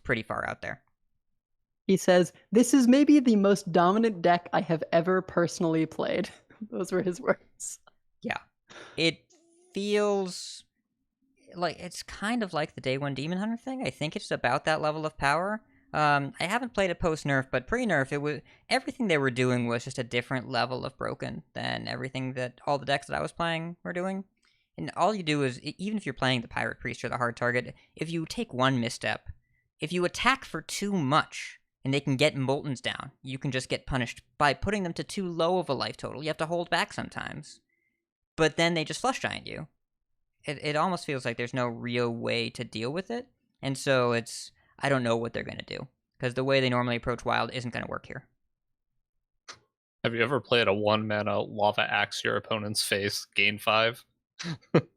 pretty far out there.
He says, this is maybe the most dominant deck I have ever personally played. Those were his words.
Yeah. It feels like it's kind of like the Day 1 Demon Hunter thing. I think it's about that level of power. I haven't played it post-nerf, but pre-nerf, everything they were doing was just a different level of broken than everything that all the decks that I was playing were doing. And all you do is, even if you're playing the Pirate Priest or the hard target, if you take one misstep, if you attack for too much, and they can get Moltens down, you can just get punished by putting them to too low of a life total. You have to hold back sometimes. But then they just flush giant you. It almost feels like there's no real way to deal with it. And so I don't know what they're going to do. Because the way they normally approach Wild isn't going to work here.
Have you ever played a 1-mana Lava Axe your opponent's face, gain 5?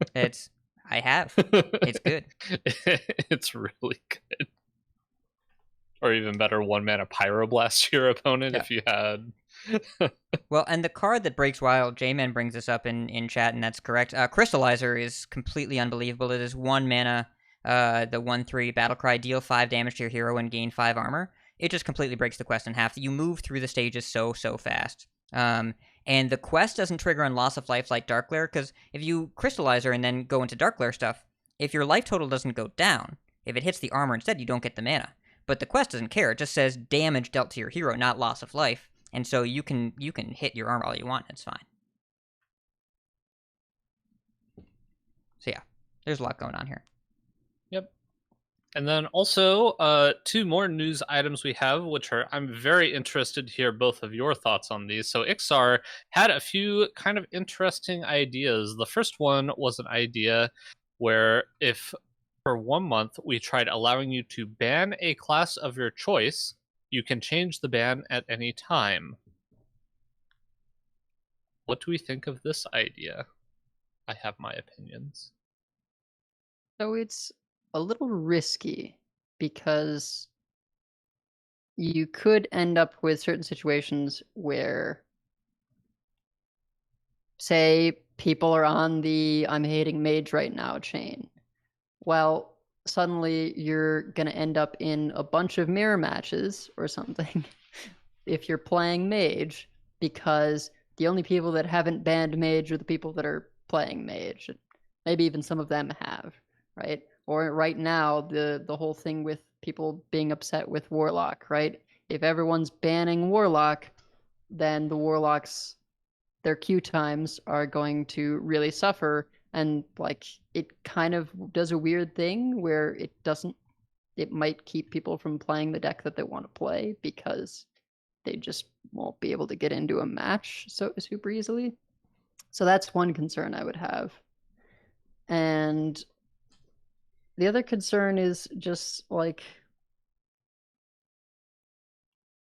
I have. It's good.
It's really good. Or even better, 1-mana Pyroblast your opponent if you had...
Well, and the card that breaks Wild, J-Man brings this up in chat, and that's correct. Crystallizer is completely unbelievable. It is 1 mana, the 1/3 Battlecry, deal 5 damage to your hero and gain 5 armor. It just completely breaks the quest in half. You move through the stages so fast. And the quest doesn't trigger on loss of life like Dark Glare, because if you Crystallizer and then go into Dark Glare stuff, if your life total doesn't go down, if it hits the armor instead, you don't get the mana. But the quest doesn't care. It just says damage dealt to your hero, not loss of life. And so you can hit your armor all you want, and it's fine. So yeah, there's a lot going on here.
Yep. And then also, 2 more news items we have, which I'm very interested to hear both of your thoughts on these. So Iksar had a few kind of interesting ideas. The first one was an idea where if for 1 month we tried allowing you to ban a class of your choice, you can change the ban at any time. What do we think of this idea? I have my opinions.
So it's a little risky because you could end up with certain situations where, say, people are on the I'm hating mage right now chain. Well, suddenly you're going to end up in a bunch of mirror matches or something if you're playing mage, because the only people that haven't banned mage are the people that are playing mage. Maybe even some of them have, right? Or right now, the whole thing with people being upset with Warlock, right? If everyone's banning Warlock, then the Warlocks, their queue times are going to really suffer. And like, it kind of does a weird thing where it might keep people from playing the deck that they want to play because they just won't be able to get into a match so super easily. So that's one concern I would have. And the other concern is just like,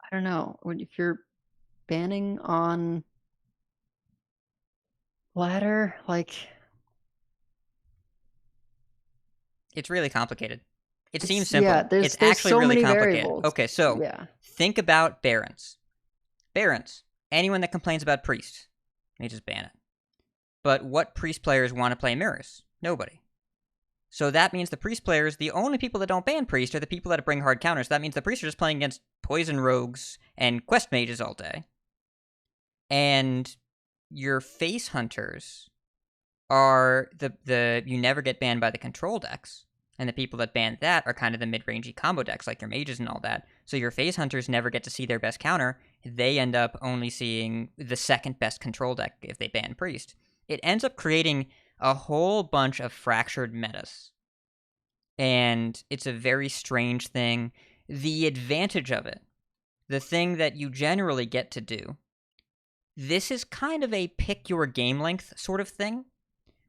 I don't know, if you're banning on ladder, like,
it's really complicated. It seems simple.
Yeah,
it's
there's
actually
so
really
many
complicated.
variables.
Okay, so
yeah.
Think about Barons. Barons. Anyone that complains about Priest, they just ban it. But what Priest players want to play mirrors? Nobody. So that means the Priest players, the only people that don't ban Priest are the people that bring hard counters. That means the Priests are just playing against Poison Rogues and Quest Mages all day. And your Face Hunters are the you never get banned by the control decks. And the people that ban that are kind of the mid-rangey combo decks, like your mages and all that. So your Phase Hunters never get to see their best counter. They end up only seeing the second best control deck if they ban Priest. It ends up creating a whole bunch of fractured metas. And it's a very strange thing. The advantage of it, the thing that you generally get to do, this is kind of a pick your game length sort of thing,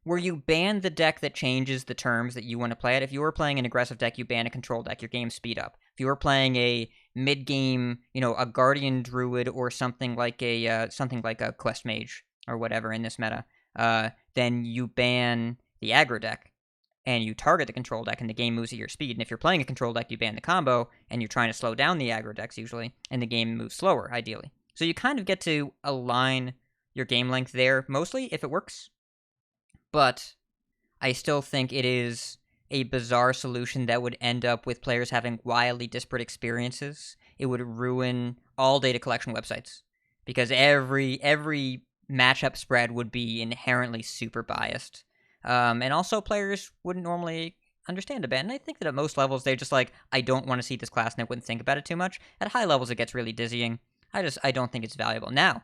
where you ban the deck that changes the terms that you want to play it. If you were playing an aggressive deck, you ban a control deck, your game speed up. If you were playing a mid-game, a Guardian Druid or something like a Quest Mage or whatever in this meta, then you ban the aggro deck, and you target the control deck, and the game moves at your speed. And if you're playing a control deck, you ban the combo, and you're trying to slow down the aggro decks usually, and the game moves slower, ideally. So you kind of get to align your game length there, mostly, if it works. But I still think it is a bizarre solution that would end up with players having wildly disparate experiences. It would ruin all data collection websites, because every matchup spread would be inherently super biased. And also players wouldn't normally understand a ban. And I think that at most levels, they're just like, I don't want to see this class, and I wouldn't think about it too much. At high levels, it gets really dizzying. I don't think it's valuable. Now,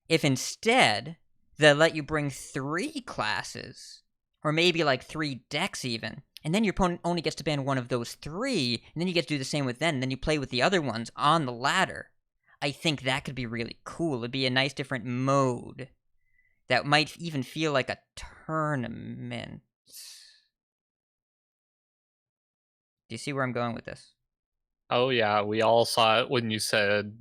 if instead they let you bring 3 classes, or maybe like 3 decks even, and then your opponent only gets to ban one of those 3, and then you get to do the same with them, and then you play with the other ones on the ladder, I think that could be really cool. It'd be a nice different mode that might even feel like a tournament. Do you see where I'm going with this?
Oh yeah, we all saw it when you said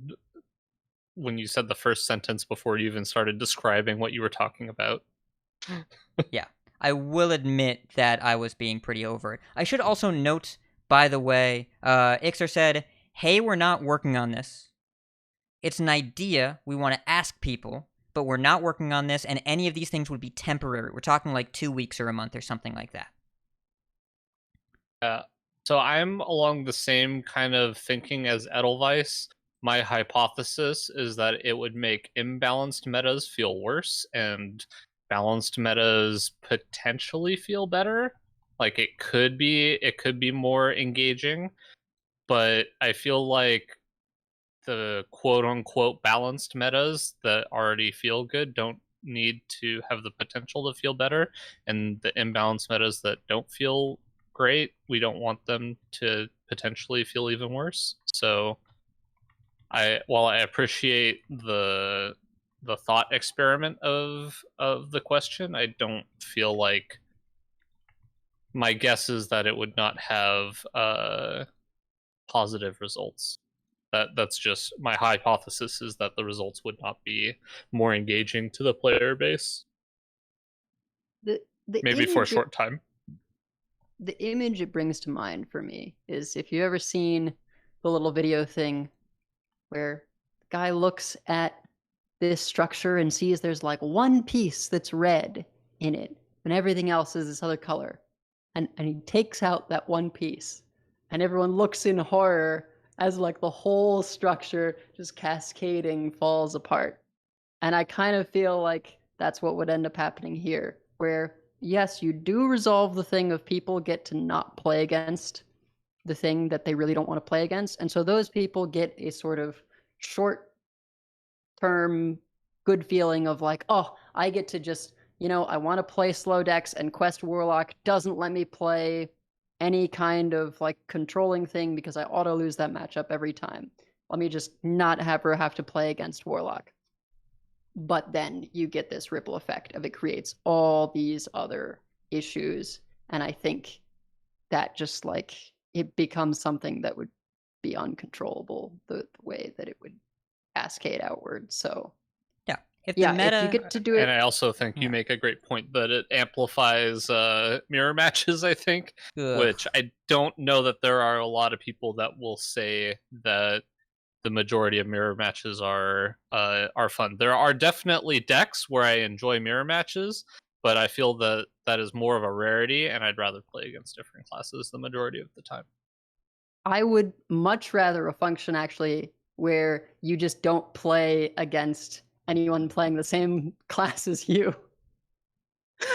the first sentence before you even started describing what you were talking about.
Yeah, I will admit that I was being pretty overt. I should also note, by the way, Iksar said, hey, we're not working on this. It's an idea we want to ask people, but we're not working on this, and any of these things would be temporary. We're talking like 2 weeks or a month or something like that.
So I'm along the same kind of thinking as Edelweiss. My hypothesis is that it would make imbalanced metas feel worse and balanced metas potentially feel better. Like it could be more engaging, but I feel like the quote-unquote balanced metas that already feel good don't need to have the potential to feel better, and the imbalanced metas that don't feel great, we don't want them to potentially feel even worse. So while I appreciate the thought experiment of the question, I don't feel like, my guess is that it would not have positive results. That's just my hypothesis, is that the results would not be more engaging to the player base. Maybe for a short time.
The image it brings to mind for me is, if you've ever seen the little video thing where the guy looks at this structure and sees there's like one piece that's red in it and everything else is this other color, and he takes out that one piece, and everyone looks in horror as like the whole structure just cascading falls apart. And I kind of feel like that's what would end up happening here, where yes, you do resolve the thing of people get to not play against the thing that they really don't want to play against. And so those people get a sort of short-term good feeling of like, oh, I get to just, I want to play slow decks, and Quest Warlock doesn't let me play any kind of like controlling thing because I auto lose that matchup every time. Let me just not have her have to play against Warlock. But then you get this ripple effect of it creates all these other issues. And I think that just like it becomes something that would be uncontrollable, the way that it would cascade outward. So
if
you
get
to do it.
And I also think you make a great point that it amplifies mirror matches, I think. Which I don't know that there are a lot of people that will say that the majority of mirror matches are fun. There are definitely decks where I enjoy mirror matches, but I feel that is more of a rarity, and I'd rather play against different classes the majority of the time.
I would much rather a function actually where you just don't play against anyone playing the same class as you.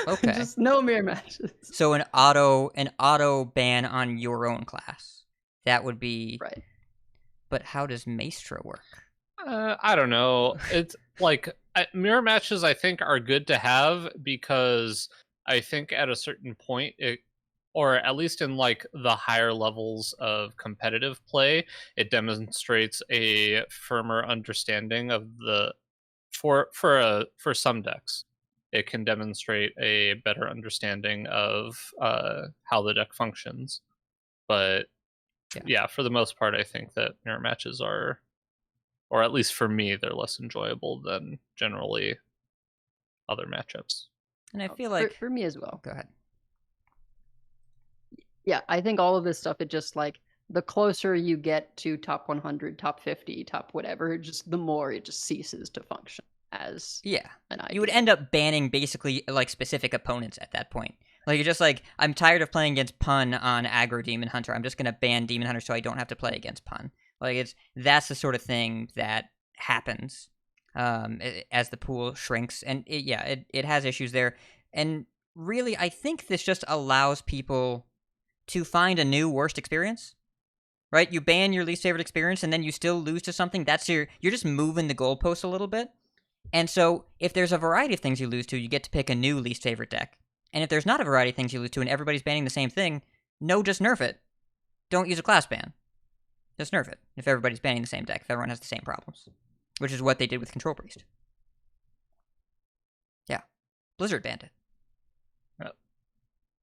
Okay.
Just no mirror matches.
So an auto ban on your own class. That would be
right.
But how does Maestro work?
I don't know. It's like mirror matches I think are good to have, because I think at a certain point, or at least in like the higher levels of competitive play, it demonstrates a firmer understanding of the for some decks. It can demonstrate a better understanding of how the deck functions. But yeah, for the most part, I think that mirror matches are, or at least for me, they're less enjoyable than generally other matchups.
And I feel like
for me as well.
Go ahead.
Yeah, I think all of this stuff, it just like the closer you get to top 100, top 50, top whatever, just the more it just ceases to function as an idea.
You would end up banning basically like specific opponents at that point. Like you're just like, I'm tired of playing against Pun on aggro Demon Hunter. I'm just gonna ban Demon Hunter so I don't have to play against Pun. Like that's the sort of thing that happens as the pool shrinks, and it has issues there. And really, I think this just allows people to find a new worst experience, right? You ban your least favorite experience, and then you still lose to something. You're just moving the goalpost a little bit. And so, if there's a variety of things you lose to, you get to pick a new least favorite deck. And if there's not a variety of things you lose to, and everybody's banning the same thing, just nerf it. Don't use a class ban. Just nerf it. If everybody's banning the same deck, if everyone has the same problems, which is what they did with Control Priest. Yeah, Blizzard banned it.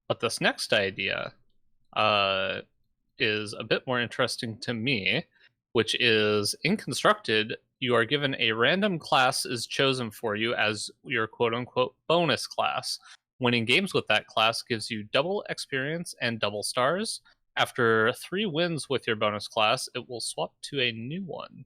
But this next idea is a bit more interesting to me, which is in Constructed, you are given a random class is chosen for you as your quote-unquote bonus class. Winning games with that class gives you double experience and double stars. After 3 wins with your bonus class, it will swap to a new one.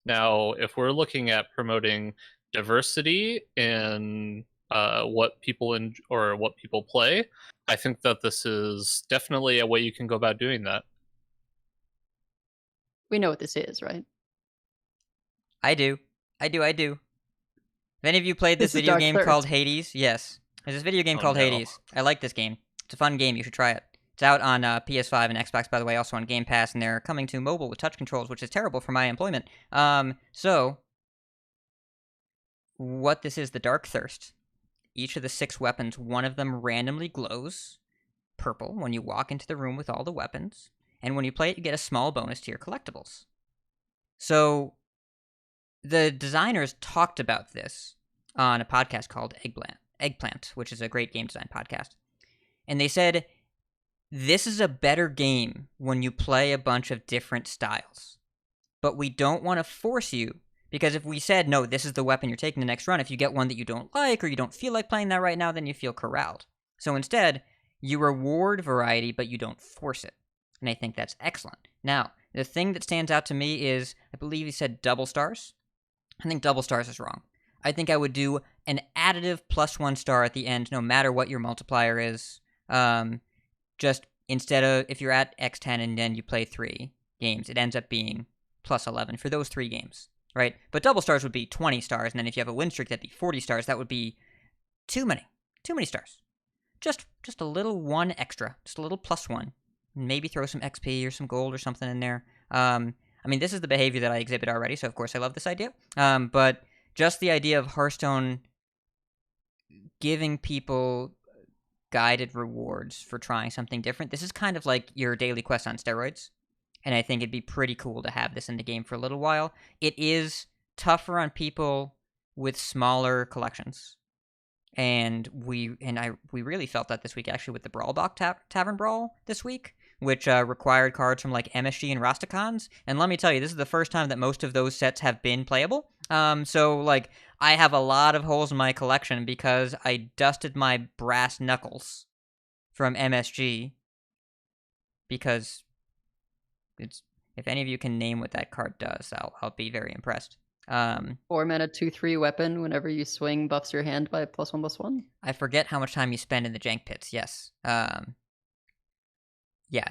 Now, if we're looking at promoting diversity in what people or what people play, I think that this is definitely a way you can go about doing that.
We know what this is, right?
I do. Have any of you played this video game called Hades? Yes. There's this video game called Hades. I like this game. It's a fun game. You should try it. It's out on PS5 and Xbox, by the way, also on Game Pass, and they're coming to mobile with touch controls, which is terrible for my employment. So, what this is, the Dark Thirst. Each of the 6 weapons, one of them randomly glows purple when you walk into the room with all the weapons, and when you play it, you get a small bonus to your collectibles. So, the designers talked about this on a podcast called Eggplant, which is a great game design podcast. And they said, this is a better game when you play a bunch of different styles. But we don't want to force you, because if we said, no, this is the weapon you're taking the next run, if you get one that you don't like or you don't feel like playing that right now, then you feel corralled. So instead, you reward variety, but you don't force it. And I think that's excellent. Now, the thing that stands out to me is, I believe he said double stars. I think double stars is wrong. I think I would do an additive +1 star at the end, no matter what your multiplier is. Just instead of, if you're at X10 and then you play 3 games, it ends up being +11 for those 3 games, right? But double stars would be 20 stars, and then if you have a win streak, that'd be 40 stars. That would be too many stars. Just a little one extra, just a little +1. Maybe throw some XP or some gold or something in there. I mean, this is the behavior that I exhibit already, so of course I love this idea. But just the idea of Hearthstone giving people guided rewards for trying something different. This is kind of like your daily quest on steroids, and I think it'd be pretty cool to have this in the game for a little while. It is tougher on people with smaller collections, and we really felt that this week actually with the Brawlbox Tavern Brawl this week, which required cards from like MSG and Rastakhan's. And let me tell you, this is the first time that most of those sets have been playable. So like I have a lot of holes in my collection because I dusted my brass knuckles from MSG because it's, if any of you can name what that card does, I'll be very impressed.
4-mana 2/3 weapon. Whenever you swing, buffs your hand by +1/+1.
I forget how much time you spend in the jank pits. Yes. Yeah.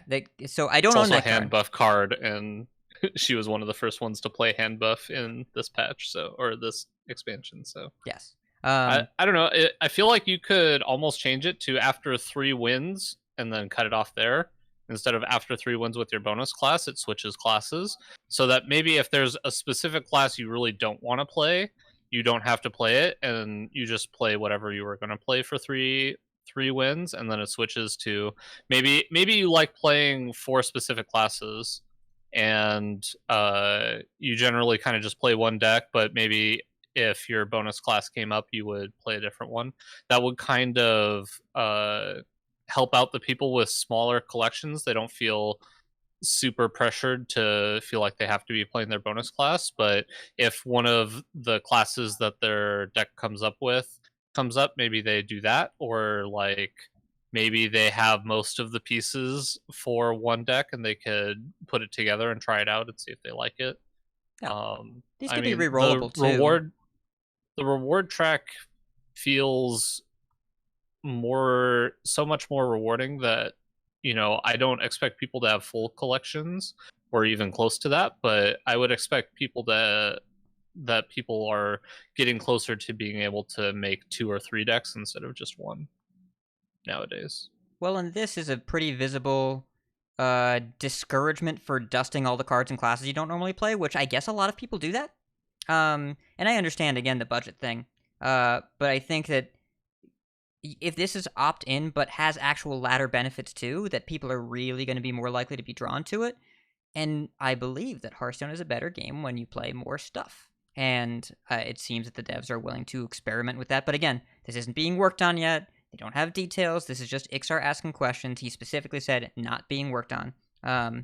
So I don't own that
card. It's also a hand buff card, and she was one of the first ones to play hand buff in this patch, or this expansion. So
yes.
I don't know. I feel like you could almost change it to after 3 wins and then cut it off there. Instead of after 3 wins with your bonus class, it switches classes. So that maybe if there's a specific class you really don't want to play, you don't have to play it, and you just play whatever you were going to play for three wins, and then it switches to maybe you like playing 4 specific classes, and you generally kind of just play one deck, but maybe if your bonus class came up, you would play a different one. That would kind of help out the people with smaller collections. They don't feel super pressured to feel like they have to be playing their bonus class. But if one of the classes that their deck comes up, maybe they do that, or like maybe they have most of the pieces for one deck and they could put it together and try it out and see if they like it.
Yeah. These could be rerollable too.
The reward track feels so much more rewarding that, you know, I don't expect people to have full collections or even close to that, but I would expect people that people are getting closer to being able to make 2 or 3 decks instead of just one nowadays.
Well, and this is a pretty visible discouragement for dusting all the cards and classes you don't normally play, which I guess a lot of people do that. And I understand, again, the budget thing. But I think that if this is opt-in but has actual ladder benefits too, that people are really going to be more likely to be drawn to it. And I believe that Hearthstone is a better game when you play more stuff. And it seems that the devs are willing to experiment with that. But again, this isn't being worked on yet. They don't have details. This is just Iksar asking questions. He specifically said not being worked on. I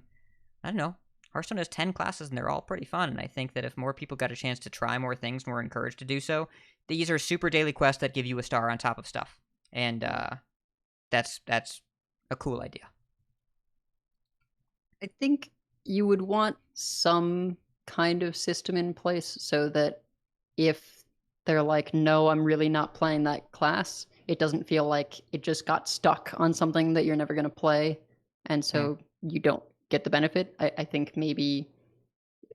don't know. Hearthstone has 10 classes, and they're all pretty fun. And I think that if more people got a chance to try more things and were encouraged to do so, these are super daily quests that give you a star on top of stuff. And that's a cool idea.
I think you would want some kind of system in place so that if they're like, no, I'm really not playing that class, it doesn't feel like it just got stuck on something that you're never going to play. And so you don't get the benefit. I think maybe,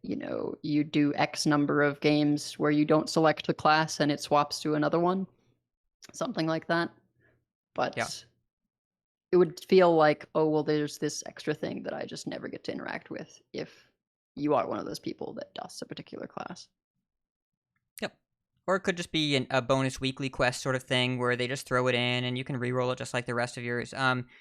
you know, you do X number of games where you don't select the class and it swaps to another one. Something like that. But it would feel like, oh, well, there's this extra thing that I just never get to interact with if you are one of those people that dusts a particular class.
Yep. Or it could just be a bonus weekly quest sort of thing where they just throw it in and you can re-roll it just like the rest of yours.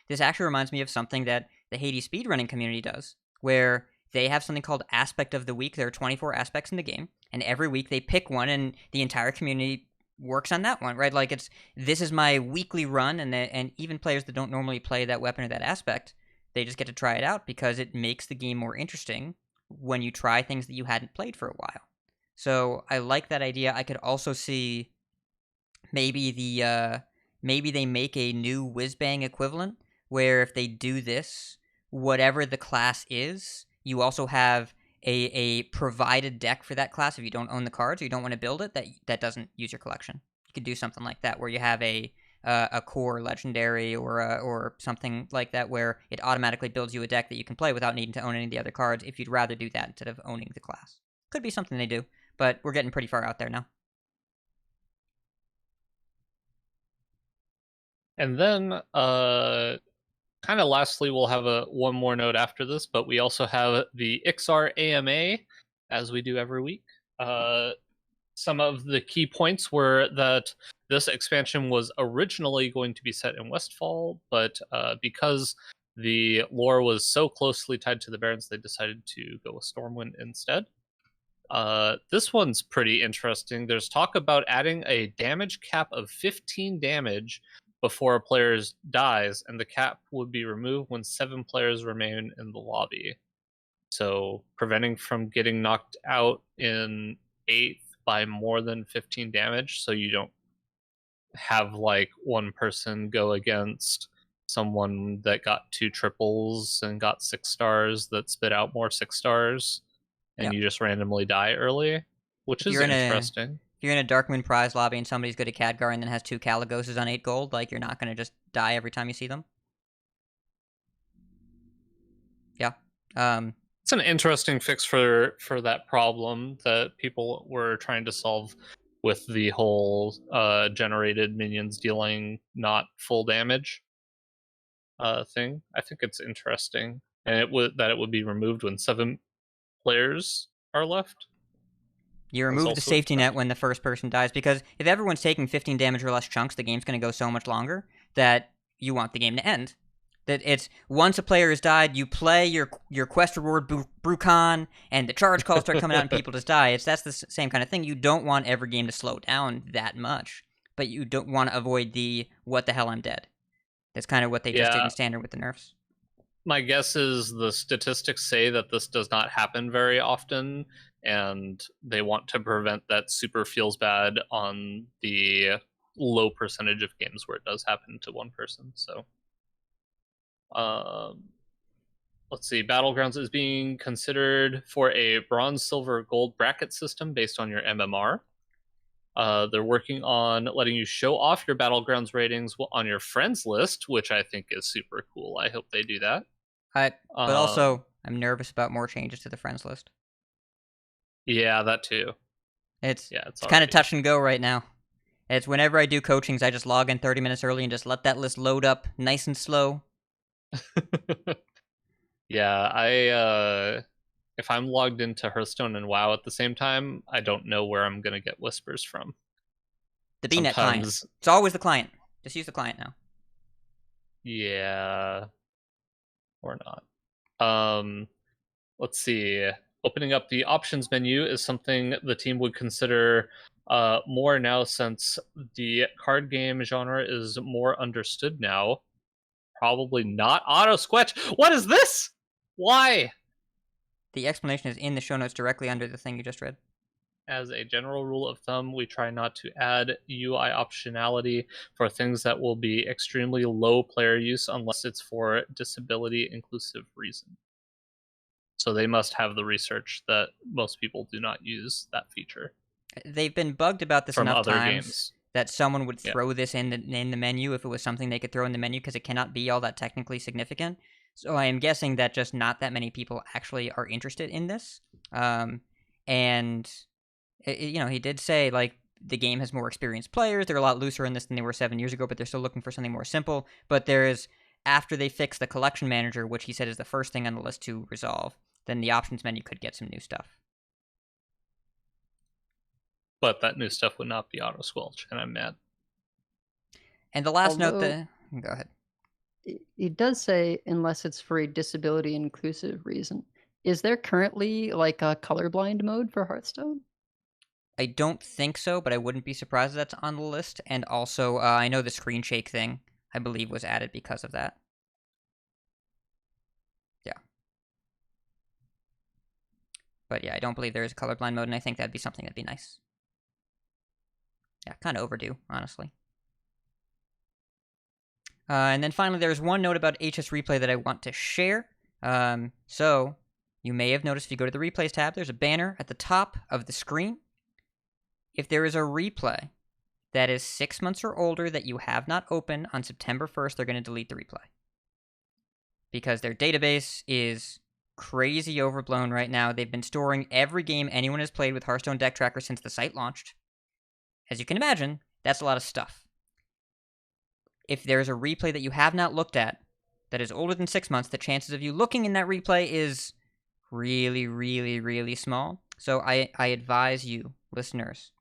This actually reminds me of something that the Hades speedrunning community does, where they have something called Aspect of the Week. There are 24 aspects in the game, and every week they pick one, and the entire community works on that one, right? Like, this is my weekly run, and even players that don't normally play that weapon or that aspect, they just get to try it out because it makes the game more interesting when you try things that you hadn't played for a while. So I like that idea. I could also see maybe maybe they make a new whiz-bang equivalent where if they do this, whatever the class is, you also have a provided deck for that class if you don't own the cards or you don't want to build it that doesn't use your collection. You could do something like that where you have a core legendary or something like that where it automatically builds you a deck that you can play without needing to own any of the other cards if you'd rather do that instead of owning the class. Could be something they do, but we're getting pretty far out there now.
And then kind of lastly, we'll have one more note after this, but we also have the Iksar AMA, as we do every week. Some of the key points were that this expansion was originally going to be set in Westfall, but because the lore was so closely tied to the Barrens, they decided to go with Stormwind instead. This one's pretty interesting. There's talk about adding a damage cap of 15 damage before a player dies, and the cap would be removed when 7 players remain in the lobby. So preventing from getting knocked out in 8th by more than 15 damage, so you don't have like one person go against someone that got 2 triples and got 6 stars that spit out more 6 stars, and you just randomly die early, which is interesting.
If you're in a Darkmoon prize lobby and somebody's good at Khadgar and then has 2 Caligoses on 8 gold, like, you're not going to just die every time you see them. Yeah.
It's an interesting fix for that problem that people were trying to solve with the whole generated minions dealing not full damage thing. I think it's interesting, and it would be removed when 7 players are left.
You remove the safety net when the first person dies, because if everyone's taking 15 damage or less chunks, the game's going to go so much longer that you want the game to end. That it's once a player has died, you play your quest reward Brucon, and the charge calls start coming out and people just die. That's the same kind of thing. You don't want every game to slow down that much, but you don't want to avoid the what the hell I'm dead. That's kind of what they just did in Standard with the nerfs.
My guess is the statistics say that this does not happen very often, and they want to prevent that super feels bad on the low percentage of games where it does happen to one person. So, let's see. Battlegrounds is being considered for a bronze, silver, gold bracket system based on your MMR. They're working on letting you show off your Battlegrounds ratings on your friends list, which I think is super cool. I hope they do that.
But also, I'm nervous about more changes to the friends list.
Yeah, that too.
It's kind of touch and go right now. It's whenever I do coachings, I just log in 30 minutes early and just let that list load up nice and slow.
Yeah, if I'm logged into Hearthstone and WoW at the same time, I don't know where I'm going to get whispers from.
The BNet client. It's always the client. Just use the client now.
Yeah. Or not. Let's see. Opening up the options menu is something the team would consider more now, since the card game genre is more understood now. Probably not auto squetch. What is this? Why?
The explanation is in the show notes directly under the thing you just read.
As a general rule of thumb, we try not to add UI optionality for things that will be extremely low player use unless it's for disability inclusive reason. So they must have the research that most people do not use that feature.
They've been bugged about this
from
enough
other
times
games
that someone would throw this in the menu if it was something they could throw in the menu, because it cannot be all that technically significant. So I am guessing that just not that many people actually are interested in this. And he did say, like, the game has more experienced players. They're a lot looser in this than they were 7 years ago, but they're still looking for something more simple. But there is, after they fix the collection manager, which he said is the first thing on the list to resolve, then the options menu could get some new stuff.
But that new stuff would not be auto squelch, and I'm mad.
And the last note that... Go ahead.
It does say, unless it's for a disability inclusive reason. Is there currently, like, a colorblind mode for Hearthstone?
I don't think so, but I wouldn't be surprised if that's on the list. And also, I know the screen shake thing, I believe, was added because of that. Yeah. But yeah, I don't believe there is a colorblind mode, and I think that'd be something that'd be nice. Yeah, kind of overdue, honestly. And then finally, there's one note about HS Replay that I want to share. So, you may have noticed if you go to the Replays tab, there's a banner at the top of the screen. If there is a replay that is 6 months or older that you have not opened on September 1st, they're going to delete the replay. Because their database is crazy overblown right now. They've been storing every game anyone has played with Hearthstone Deck Tracker since the site launched. As you can imagine, that's a lot of stuff. If there's a replay that you have not looked at that is older than 6 months, the chances of you looking in that replay is really, really, really small. So I advise you, listeners,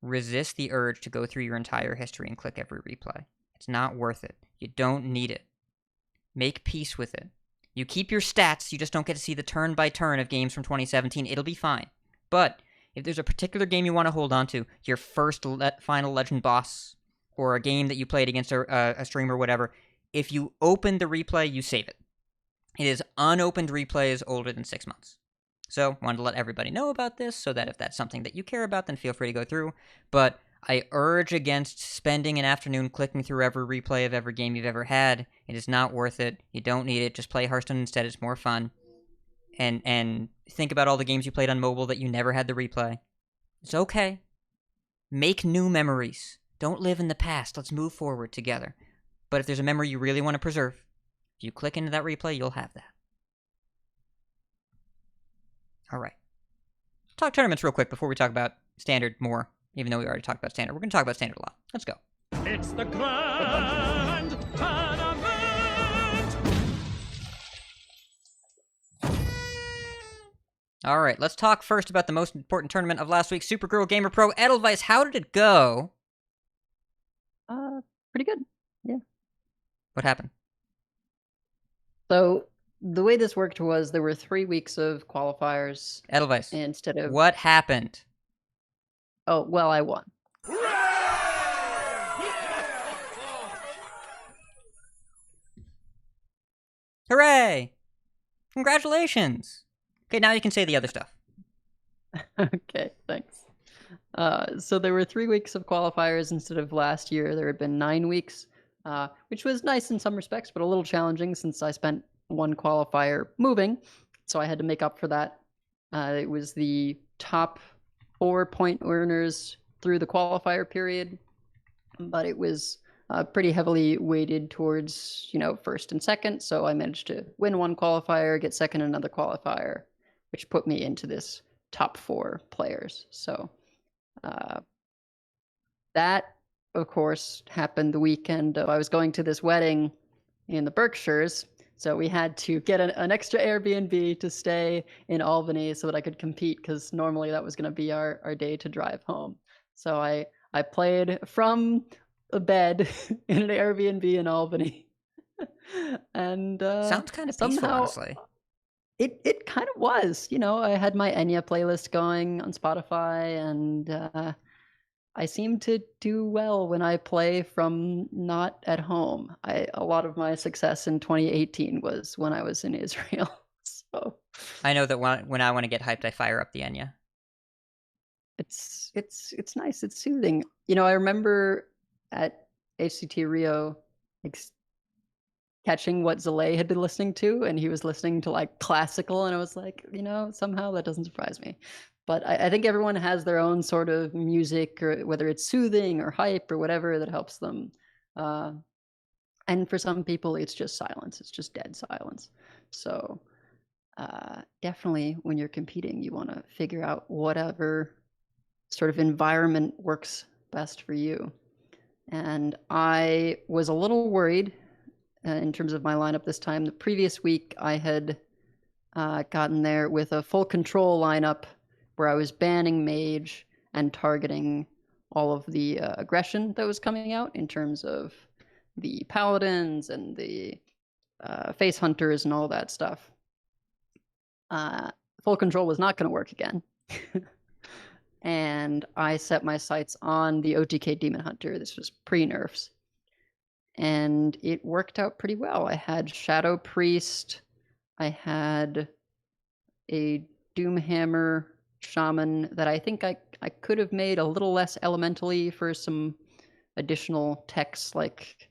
resist the urge to go through your entire history and click every replay. It's not worth it. You don't need it. Make peace with it. You keep your stats, you just don't get to see the turn-by-turn of games from 2017. It'll be fine. But if there's a particular game you want to hold on to, your first Final Legend boss, or a game that you played against a streamer or whatever, if you open the replay, you save it. It is unopened replays older than 6 months. So, wanted to let everybody know about this, so that if that's something that you care about, then feel free to go through. But I urge against spending an afternoon clicking through every replay of every game you've ever had. It is not worth it. You don't need it. Just play Hearthstone instead. It's more fun. And think about all the games you played on mobile that you never had the replay. It's okay. Make new memories. Don't live in the past. Let's move forward together. But if there's a memory you really want to preserve, if you click into that replay, you'll have that. All right. Talk tournaments real quick before we talk about Standard more, even though we already talked about Standard. We're going to talk about Standard a lot. Let's go.
It's the Grand Tournament!
All right, let's talk first about the most important tournament of last week, Supergirl Gamer Pro Edelweiss. How did it go?
Pretty good. Yeah.
What happened?
So the way this worked was there were 3 weeks of qualifiers.
Edelweiss.
Instead of
what happened?
Oh, well, I won.
Hooray! Congratulations! Okay, now you can say the other stuff.
Okay, thanks. So there were 3 weeks of qualifiers instead of last year. There had been 9 weeks, which was nice in some respects, but a little challenging since I spent one qualifier moving. So I had to make up for that. It was the top 4 point earners through the qualifier period, but it was pretty heavily weighted towards, first and second. So I managed to win one qualifier, get second in another qualifier, which put me into this top 4 players. So that, of course, happened the weekend I was going to this wedding in the Berkshires. So we had to get an extra Airbnb to stay in Albany so that I could compete, because normally that was going to be our day to drive home. So I played from a bed in an Airbnb in Albany. And
sounds kind of peaceful, honestly.
It kind of was. I had my Enya playlist going on Spotify, and I seem to do well when I play from not at home. A lot of my success in 2018 was when I was in Israel. So
I know that when I want to get hyped, I fire up the Enya.
It's nice. It's soothing. I remember at HCT Rio catching what Zalay had been listening to, and he was listening to like classical, and I was like, somehow that doesn't surprise me. But I think everyone has their own sort of music, or whether it's soothing or hype or whatever that helps them. And for some people, it's just silence. It's just dead silence. So definitely when you're competing, you want to figure out whatever sort of environment works best for you. And I was a little worried in terms of my lineup this time. The previous week, I had gotten there with a full control lineup where I was banning mage and targeting all of the aggression that was coming out in terms of the paladins and the face hunters and all that stuff. Full control was not going to work again. And I set my sights on the OTK Demon Hunter. This was pre-nerfs. And it worked out pretty well. I had Shadow Priest. I had a Doomhammer Shaman that I think I could have made a little less elementally for some additional techs like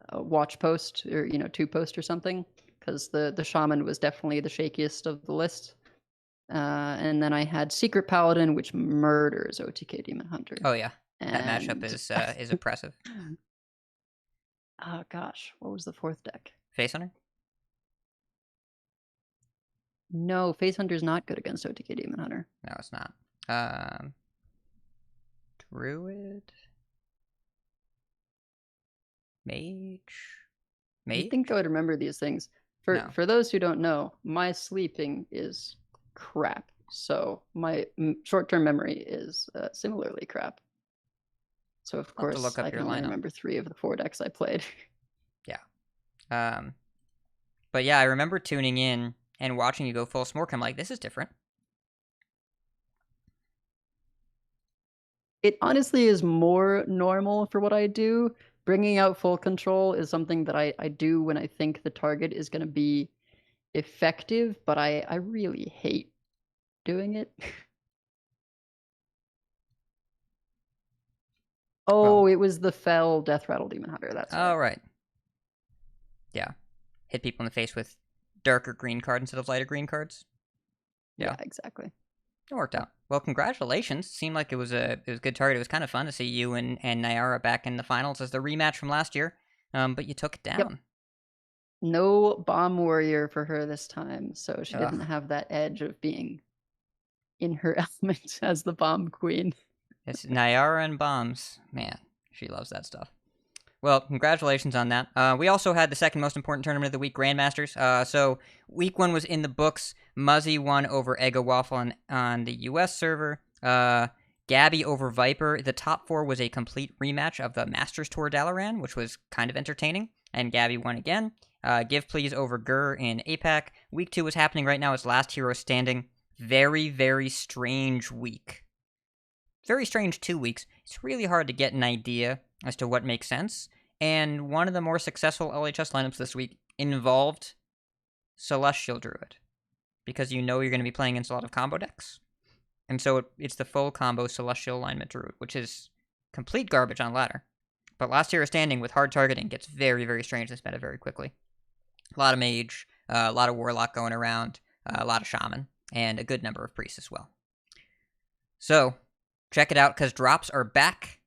a Watch Post or, 2 Post or something, because the Shaman was definitely the shakiest of the list. And then I had Secret Paladin, which murders OTK Demon Hunter.
Oh yeah, that matchup is impressive.
Oh gosh, what was the 4th deck?
Face Hunter?
No, Face Hunter's not good against OTK Demon Hunter.
No, it's not. Druid? Mage?
I think I would remember these things. For those who don't know, my sleeping is crap. So my short-term memory is similarly crap. So of course I can only remember 3 of the 4 decks I played.
Yeah. But yeah, I remember tuning in and watching you go full Smork. I'm like, this is different.
It honestly is more normal for what I do. Bringing out full control is something that I do when I think the target is going to be effective, but I really hate doing it. Oh, it was the Fell Death Rattle Demon Hunter. That's right.
Oh, right. Yeah. Hit people in the face with darker green cards instead of lighter green cards.
Yeah, exactly.
It worked out. Well, congratulations. Seemed like it was a good target. It was kind of fun to see you and Nyara back in the finals as the rematch from last year. But you took it down.
Yep. No Bomb Warrior for her this time, so she didn't have that edge of being in her element as the Bomb Queen.
It's Nyara and bombs. Man, she loves that stuff. Well, congratulations on that. We also had the second most important tournament of the week, Grandmasters. So week 1 was in the books. Muzzy won over Eggo Waffle on the U.S. server. Gabby over Viper. The top 4 was a complete rematch of the Masters Tour Dalaran, which was kind of entertaining, and Gabby won again. Give Please over Gur in APAC. Week 2 is happening right now. It's Last Hero Standing. Very, very strange week. Very strange 2 weeks. It's really hard to get an idea as to what makes sense. And one of the more successful LHS lineups this week involved Celestial Druid, because you know you're going to be playing against a lot of combo decks. And so it's the full combo Celestial Alignment Druid, which is complete garbage on ladder. But Last Hero Standing with hard targeting gets very, very strange this meta very quickly. A lot of Mage, a lot of Warlock going around, a lot of Shaman, and a good number of Priests as well. So, check it out, because drops are back.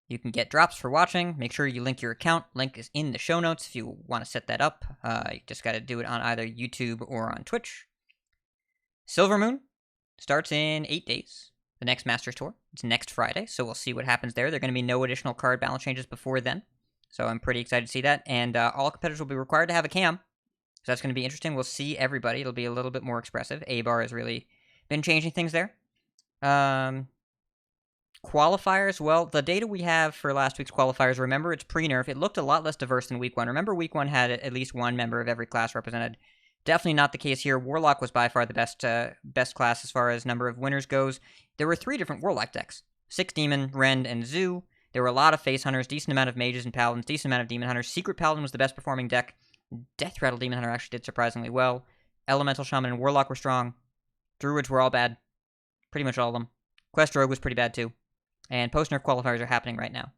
You can get drops for watching. Make sure you link your account. Link is in the show notes if you want to set that up. You just got to do it on either YouTube or on Twitch. Silvermoon starts in 8 days. The next Masters Tour. It's next Friday, so we'll see what happens there. There are going to be no additional card balance changes before then. So I'm pretty excited to see that. And all competitors will be required to have a cam. So that's going to be interesting. We'll see everybody. It'll be a little bit more expressive. A-Bar has really been changing things there. Qualifiers, well, the data we have for last week's qualifiers, remember, it's pre-nerf. It looked a lot less diverse than week 1. Remember, week 1 had at least one member of every class represented. Definitely not the case here. Warlock was by far the best class as far as number of winners goes. There were 3 different Warlock decks. 6 Demon, Rend, and Zoo. There were a lot of Face Hunters, decent amount of Mages and Paladins, decent amount of Demon Hunters. Secret Paladin was the best performing deck. Death Rattle Demon Hunter actually did surprisingly well. Elemental Shaman and Warlock were strong. Druids were all bad. Pretty much all of them. Quest Rogue was pretty bad too. And post-nerf qualifiers are happening right now.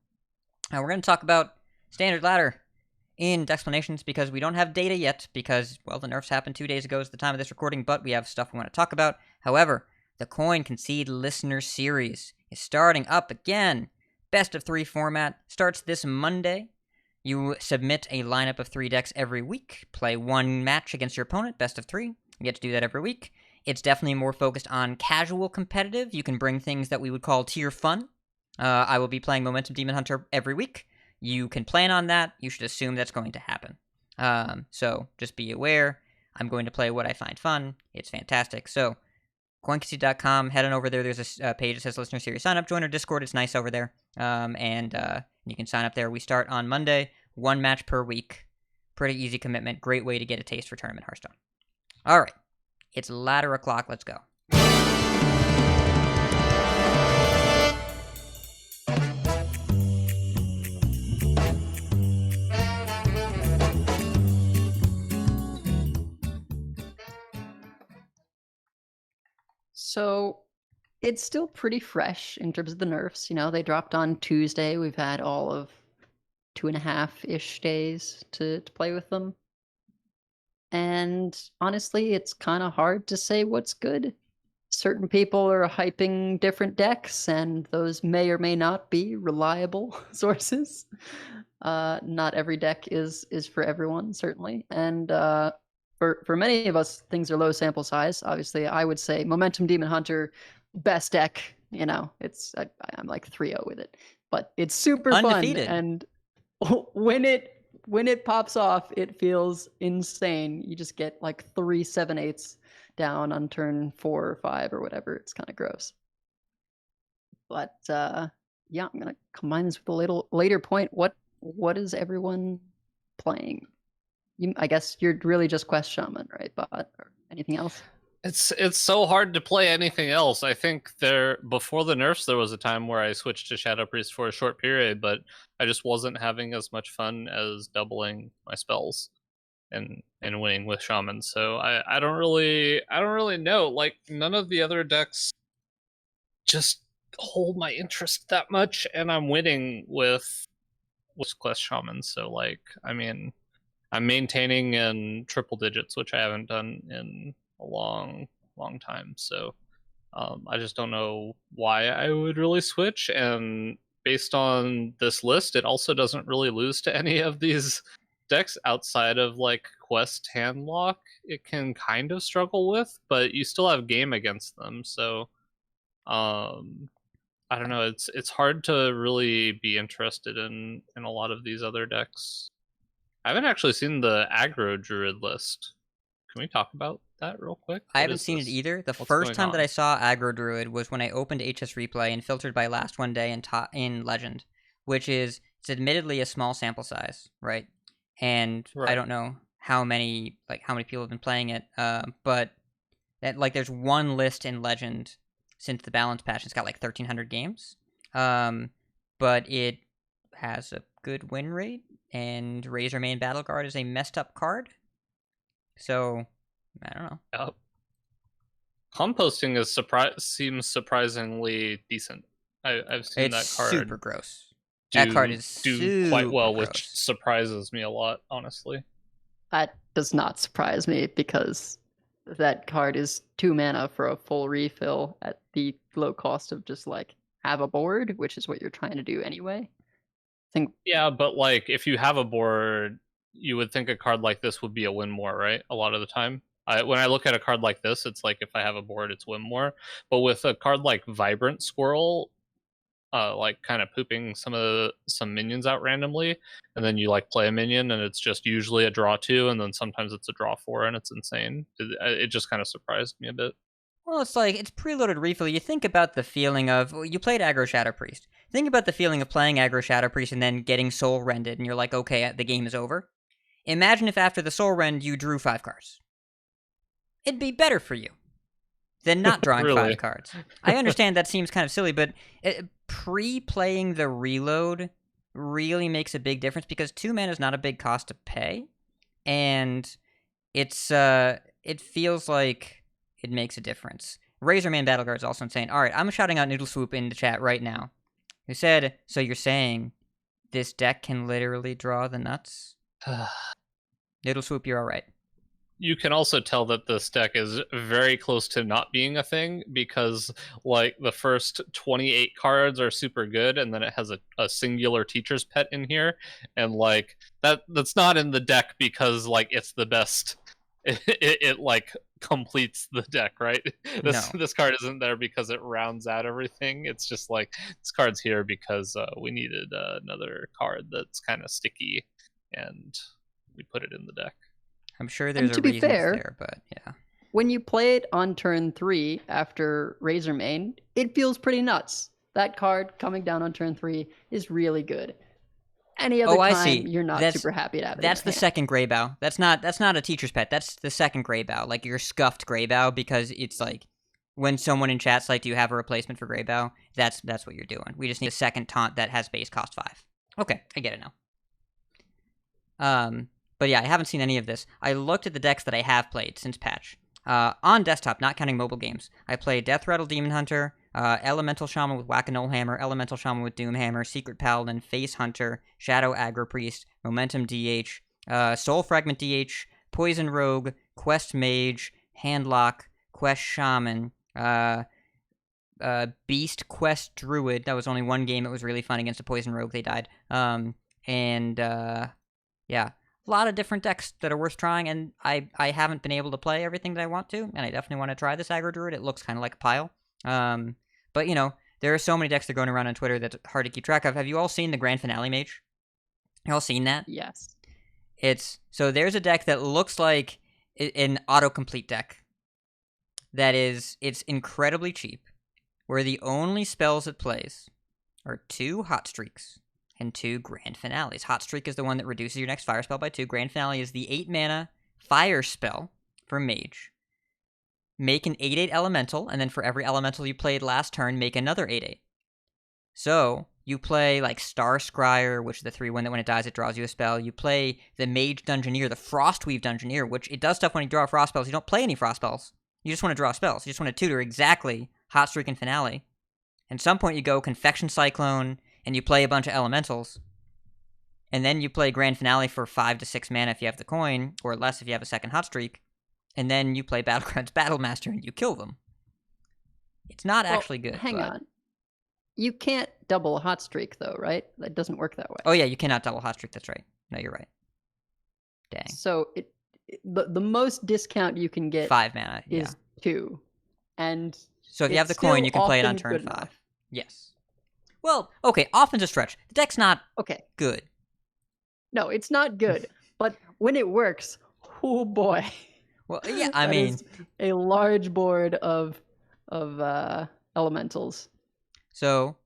Now we're going to talk about Standard Ladder in Decksplanations, because we don't have data yet, because, well, the nerfs happened 2 days ago at the time of this recording, but we have stuff we want to talk about. However, the Concede Listener Series is starting up again. Best of 3 format starts this Monday. You submit a lineup of 3 decks every week, play 1 match against your opponent, best of 3. You get to do that every week. It's definitely more focused on casual competitive. You can bring things that we would call tier fun. I will be playing Momentum Demon Hunter every week. You can plan on that. You should assume that's going to happen. So just be aware. I'm going to play what I find fun. It's fantastic. So Concede.com, head on over there. There's a page that says Listener Series Sign Up. Join our Discord. It's nice over there. And you can sign up there. We start on Monday. 1 match per week. Pretty easy commitment. Great way to get a taste for Tournament Hearthstone. All right. It's ladder o'clock. Let's go.
So it's still pretty fresh in terms of the nerfs. You know, they dropped on Tuesday. We've had all of 2.5-ish days to play with them. And honestly, it's kind of hard to say what's good. Certain people are hyping different decks, and those may or may not be reliable sources. Not every deck is for everyone, certainly. And for many of us, things are low sample size. Obviously, I would say Momentum Demon Hunter, best deck. You know, I'm like 3-0 with it, but it's super
Undefeated.
fun. And when it pops off, it feels insane. You just get like 3 7/8s down on turn 4 or 5 or whatever. It's kind of gross. But yeah, I'm gonna combine this with a little later point. What is everyone playing? I guess you're really just Quest Shaman, right, Bot? Or anything else?
It's so hard to play anything else. I think before the nerfs, there was a time where I switched to Shadow Priest for a short period, but I just wasn't having as much fun as doubling my spells and winning with Shaman. So I don't really know. Like, none of the other decks just hold my interest that much, and I'm winning with Quest Shaman. So, like, I mean, I'm maintaining in triple digits, which I haven't done in a long time. So I just don't know why I would really switch. And based on this list, it also doesn't really lose to any of these decks outside of like Quest Handlock. It can kind of struggle with, but you still have game against them. So I don't know. It's hard to really be interested in a lot of these other decks. I haven't actually seen the aggro druid list. Can we talk about that real quick?
I haven't seen it either. The first time that I saw aggro druid was when I opened HS Replay and filtered by last one day in Legend, which is it's admittedly a small sample size, right? And I don't know how many people have been playing it, but that there's one list in Legend since the balance patch. It's got 1,300 games, but it has a good win rate, and Razormane Battleguard is a messed up card. So I don't know.
Yep. Composting seems surprisingly decent. I've seen that card.
It's super gross. That card is
do quite well,
gross.
Which surprises me a lot, honestly.
That does not surprise me because that card is 2 mana for a full refill at the low cost of just have a board, which is what you're trying to do anyway.
Yeah, but if you have a board, you would think a card like this would be a win more, right? A lot of the time. When I look at a card like this, it's if I have a board, it's win more. But with a card like Vibrant Squirrel, kind of pooping some minions out randomly, and then you play a minion, and it's just usually a draw 2, and then sometimes it's a draw 4, and it's insane. It just kind of surprised me a bit.
Well, it's it's preloaded refill. You think about the feeling of you played aggro Shadow Priest. Think about the feeling of playing aggro Shadow Priest and then getting soul rended, and you're okay, the game is over. Imagine if after the soul rend you drew 5 cards. It'd be better for you than not drawing
Really?
5 cards. I understand that seems kind of silly, but pre-playing the reload really makes a big difference because 2 mana is not a big cost to pay, and it feels like it makes a difference. Razorman Battleguard is also insane. All right, I'm shouting out Noodle Swoop in the chat right now, who said, "So you're saying this deck can literally draw the nuts?" Noodle Swoop, you're all right.
You can also tell that this deck is very close to not being a thing because the first 28 cards are super good, and then it has a singular teacher's pet in here, and that's not in the deck because it's the best. It completes the deck, right? This card isn't there because it rounds out everything. It's just this card's here because we needed another card that's kind of sticky, and we put it in the deck.
I'm sure there's
a reason
there, but yeah.
When you play it on turn 3 after Razormane, it feels pretty nuts. That card coming down on turn 3 is really good. Any other time, you're not super happy to have it.
That's the second Greybow. That's not a teacher's pet. That's the second Greybow. Your scuffed Greybow, because it's when someone in chat's do you have a replacement for Greybow? That's what you're doing. We just need a second taunt that has base cost 5. Okay, I get it now. But yeah, I haven't seen any of this. I looked at the decks that I have played since patch. On desktop, not counting mobile games, I played Death Rattle Demon Hunter, Elemental Shaman with Whack-A-Null Hammer, Elemental Shaman with Doom Hammer, Secret Paladin, Face Hunter, Shadow Aggro Priest, Momentum DH, Soul Fragment DH, Poison Rogue, Quest Mage, Handlock, Quest Shaman, Beast Quest Druid. That was only one game. It was really fun against a Poison Rogue. They died. Yeah. A lot of different decks that are worth trying, and I haven't been able to play everything that I want to, and I definitely want to try this aggro druid. It looks kind of like a pile. But, there are so many decks that are going around on Twitter that's hard to keep track of. Have you all seen the Grand Finale Mage? You all seen that?
Yes.
So there's a deck that looks like an autocomplete deck. It's incredibly cheap, where the only spells it plays are 2 Hot Streaks and 2 Grand Finales. Hot Streak is the one that reduces your next fire spell by 2. Grand Finale is the 8 mana fire spell for Mage. Make an 8/8 elemental, and then for every elemental you played last turn, make another 8/8. So you play Star Scryer, which is the 3/1 that when it dies it draws you a spell. You play the Mage Dungeoneer, the Frostweave Dungeoneer, which it does stuff when you draw frost spells. You don't play any frost spells. You just want to draw spells. You just want to tutor exactly Hot Streak and Finale. At some point you go Confection Cyclone, and you play a bunch of elementals, and then you play Grand Finale for 5 to 6 mana if you have the coin, or less if you have a second Hot Streak, and then you play Battlegrounds Battlemaster and you kill them. It's not actually good.
Hang on. You can't double a Hot Streak, though, right? That doesn't work that way.
Oh yeah, you cannot double Hot Streak, that's right. No, you're right. Dang.
So the most discount you can get
5 mana,
is 2. And
so if you have the coin, you can play it on turn 5. Yes. Well, okay, often's a stretch. The deck's not
Okay.
good.
No, it's not good. But when it works, oh boy.
Well, yeah, I mean,
is a large board of elementals.
So,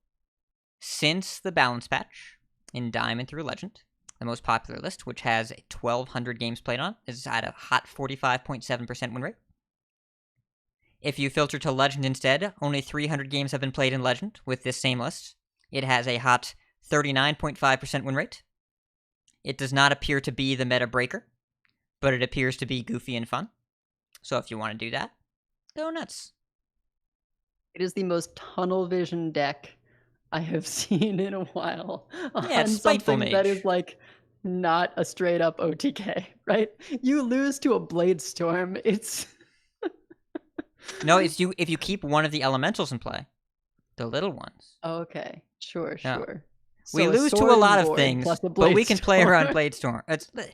since the balance patch in Diamond through Legend, the most popular list, which has 1,200 games played on, is at a hot 45.7% win rate. If you filter to Legend instead, only 300 games have been played in Legend with this same list. It has a hot 39.5% win rate. It does not appear to be the meta breaker, but it appears to be goofy and fun. So if you want to do that, go nuts.
It is the most tunnel vision deck I have seen in a while.
Yeah, it's Spiteful
something
Mage.
That is like not a straight up OTK, right? You lose to a Blade Storm, it's
No, it's you if you keep one of the elementals in play. The little ones.
okay. Sure.
We
So a
lose to a
Soaring
lot of
Board
things,
plus a
but we can play
Storm.
around Blade Storm.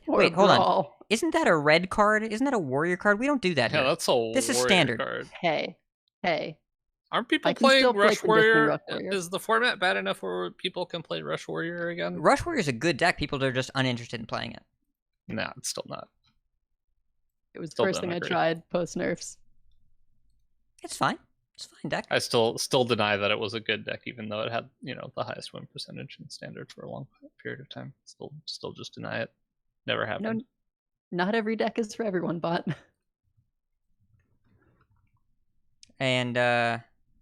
Or
Wait, hold on.
Brawl.
Isn't that a red card? Isn't that a warrior card? We don't do that
Yeah,
here.
that's a
This is
warrior
standard.
card.
Hey.
Aren't people
I can
playing
still play
Rush
Conditioning
Warrior?
Rush Warrior.
Is the format bad enough where people can play Rush Warrior again?
Rush Warrior is a good deck. People are just uninterested in playing it.
No, it's still not.
It was the
Still
first
don't
thing
agree.
I tried post nerfs.
It's fine. It's a fine deck.
I still deny that it was a good deck, even though it had the highest win percentage in standard for a long period of time. Still just deny it. Never happened.
Not every deck is for everyone, bot.
And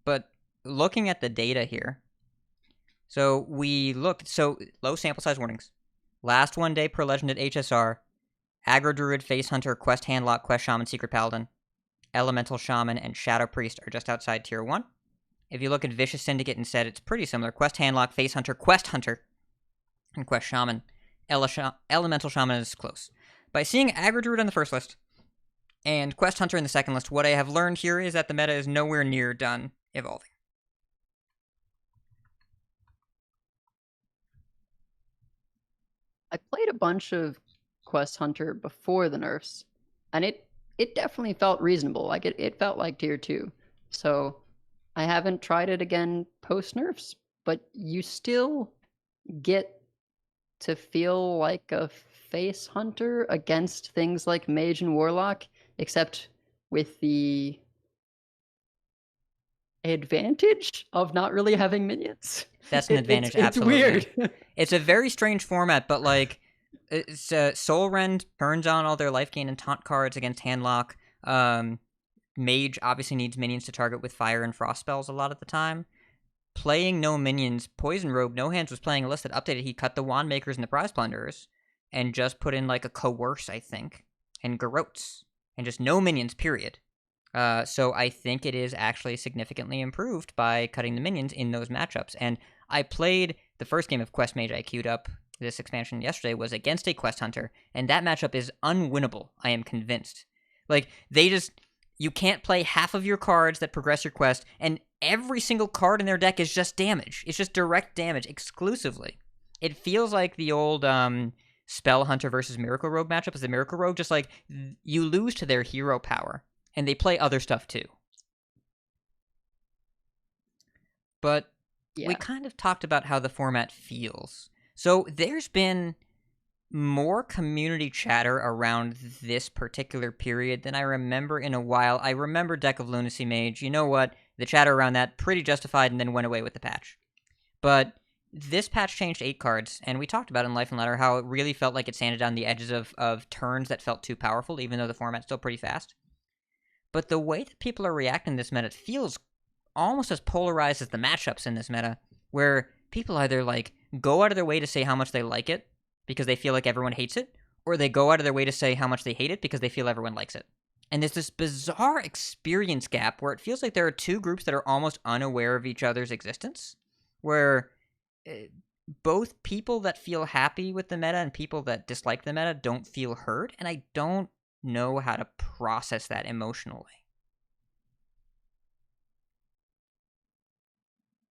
but looking at the data here, so low sample size warnings. Last 1 day per legend at HSR, Aggro Druid, Face Hunter, Quest Handlock, Quest Shaman, Secret Paladin, Elemental Shaman, and Shadow Priest are just outside tier 1. If you look at Vicious Syndicate instead, it's pretty similar. Quest Handlock, Face Hunter, Quest Hunter, and Quest Shaman. Elemental Shaman is close. By seeing Aggro Druid on the first list, and Quest Hunter in the second list, what I have learned here is that the meta is nowhere near done evolving.
I played a bunch of Quest Hunter before the nerfs, and it definitely felt reasonable. Like it felt like tier 2. So I haven't tried it again post nerfs, but you still get to feel like a Face Hunter against things like Mage and Warlock, except with the advantage of not really having minions.
That's an advantage, absolutely.
It's weird.
It's a very strange format, but like, Soul Rend turns on all their life gain and taunt cards against Handlock. Mage obviously needs minions to target with fire and frost spells a lot of the time. Playing no minions, Poison Rogue, No Hands was playing a list that updated. He cut the Wand Makers and the Prize Plunderers, and just put in like a Coerce, I think, and Garrotes, and just no minions, period. So I think it is actually significantly improved by cutting the minions in those matchups. And I played the first game of Quest Mage I queued up this expansion yesterday was against a Quest Hunter, and that matchup is unwinnable, I am convinced. Like, you can't play half of your cards that progress your quest, and every single card in their deck is just damage. It's just direct damage exclusively. It feels like the old Spell Hunter versus Miracle Rogue matchup. Is the Miracle Rogue just like, you lose to their hero power, and they play other stuff too. But we kind of talked about how the format feels. So there's been more community chatter around this particular period than I remember in a while. I remember Deck of Lunacy Mage. You know what? The chatter around that, pretty justified, and then went away with the patch. But this patch changed 8 cards, and we talked about in Life and Letter how it really felt like it sanded down the edges of turns that felt too powerful, even though the format's still pretty fast. But the way that people are reacting to this meta feels almost as polarized as the matchups in this meta, where people either like go out of their way to say how much they like it because they feel like everyone hates it, or they go out of their way to say how much they hate it because they feel everyone likes it. And there's this bizarre experience gap where it feels like there are two groups that are almost unaware of each other's existence, where both people that feel happy with the meta and people that dislike the meta don't feel heard, and I don't know how to process that emotionally.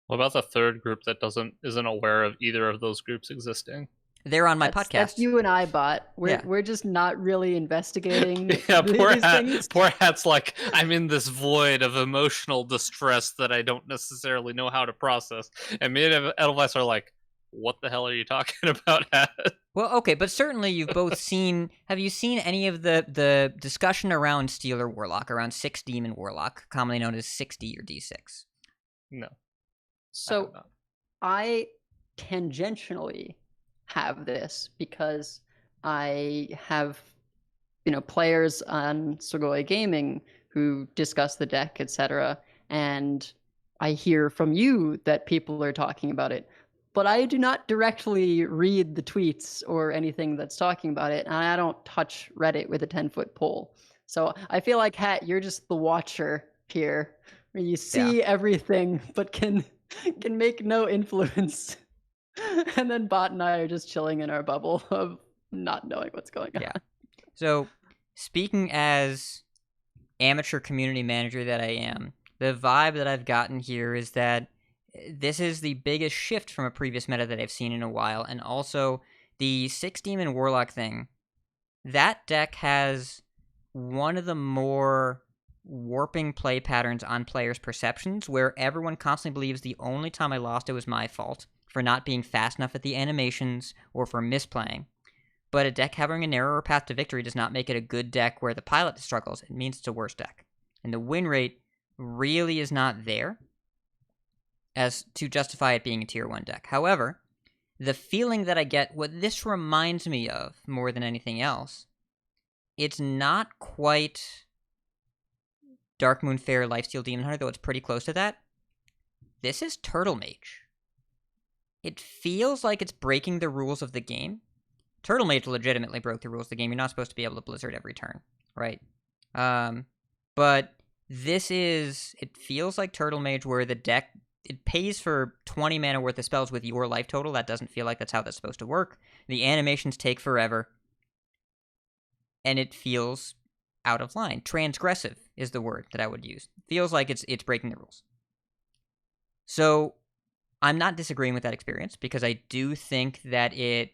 What about the third group that isn't aware of either of those groups existing?
They're on my podcast.
That's you and I, Bot. We're just not really investigating
Yeah,
these things.
Poor Hat's like, I'm in this void of emotional distress that I don't necessarily know how to process. And me and Edelweiss are like, what the hell are you talking about, Hat?
Well, okay, but certainly you've both seen... Have you seen any of the discussion around Stealer Warlock, around 6 Demon Warlock, commonly known as 6D or D6?
No.
So I tangentially have this because I have, players on Sugoi Gaming who discuss the deck, etc. And I hear from you that people are talking about it. But I do not directly read the tweets or anything that's talking about it, and I don't touch Reddit with a 10-foot pole. So I feel like, Hat, you're just the watcher here, where you see everything but can make no influence. And then Bot and I are just chilling in our bubble of not knowing what's going on.
Yeah. So, speaking as amateur community manager that I am, the vibe that I've gotten here is that this is the biggest shift from a previous meta that I've seen in a while, and also the 6 Demon Warlock thing. That deck has one of the more warping play patterns on players' perceptions, where everyone constantly believes the only time I lost it was my fault for not being fast enough at the animations or for misplaying. But a deck having a narrower path to victory does not make it a good deck where the pilot struggles. It means it's a worse deck. And the win rate really is not there as to justify it being a tier 1 deck. However, the feeling that I get, what this reminds me of more than anything else, it's not quite Darkmoon Faire Lifesteal Demon Hunter, though it's pretty close to that. This is Turtle Mage. It feels like it's breaking the rules of the game. Turtle Mage legitimately broke the rules of the game. You're not supposed to be able to Blizzard every turn, right? But this is... It feels like Turtle Mage where the deck... It pays for 20 mana worth of spells with your life total. That doesn't feel like that's how that's supposed to work. The animations take forever. And it feels out of line. Transgressive is the word that I would use. Feels like it's breaking the rules. So... I'm not disagreeing with that experience, because I do think that it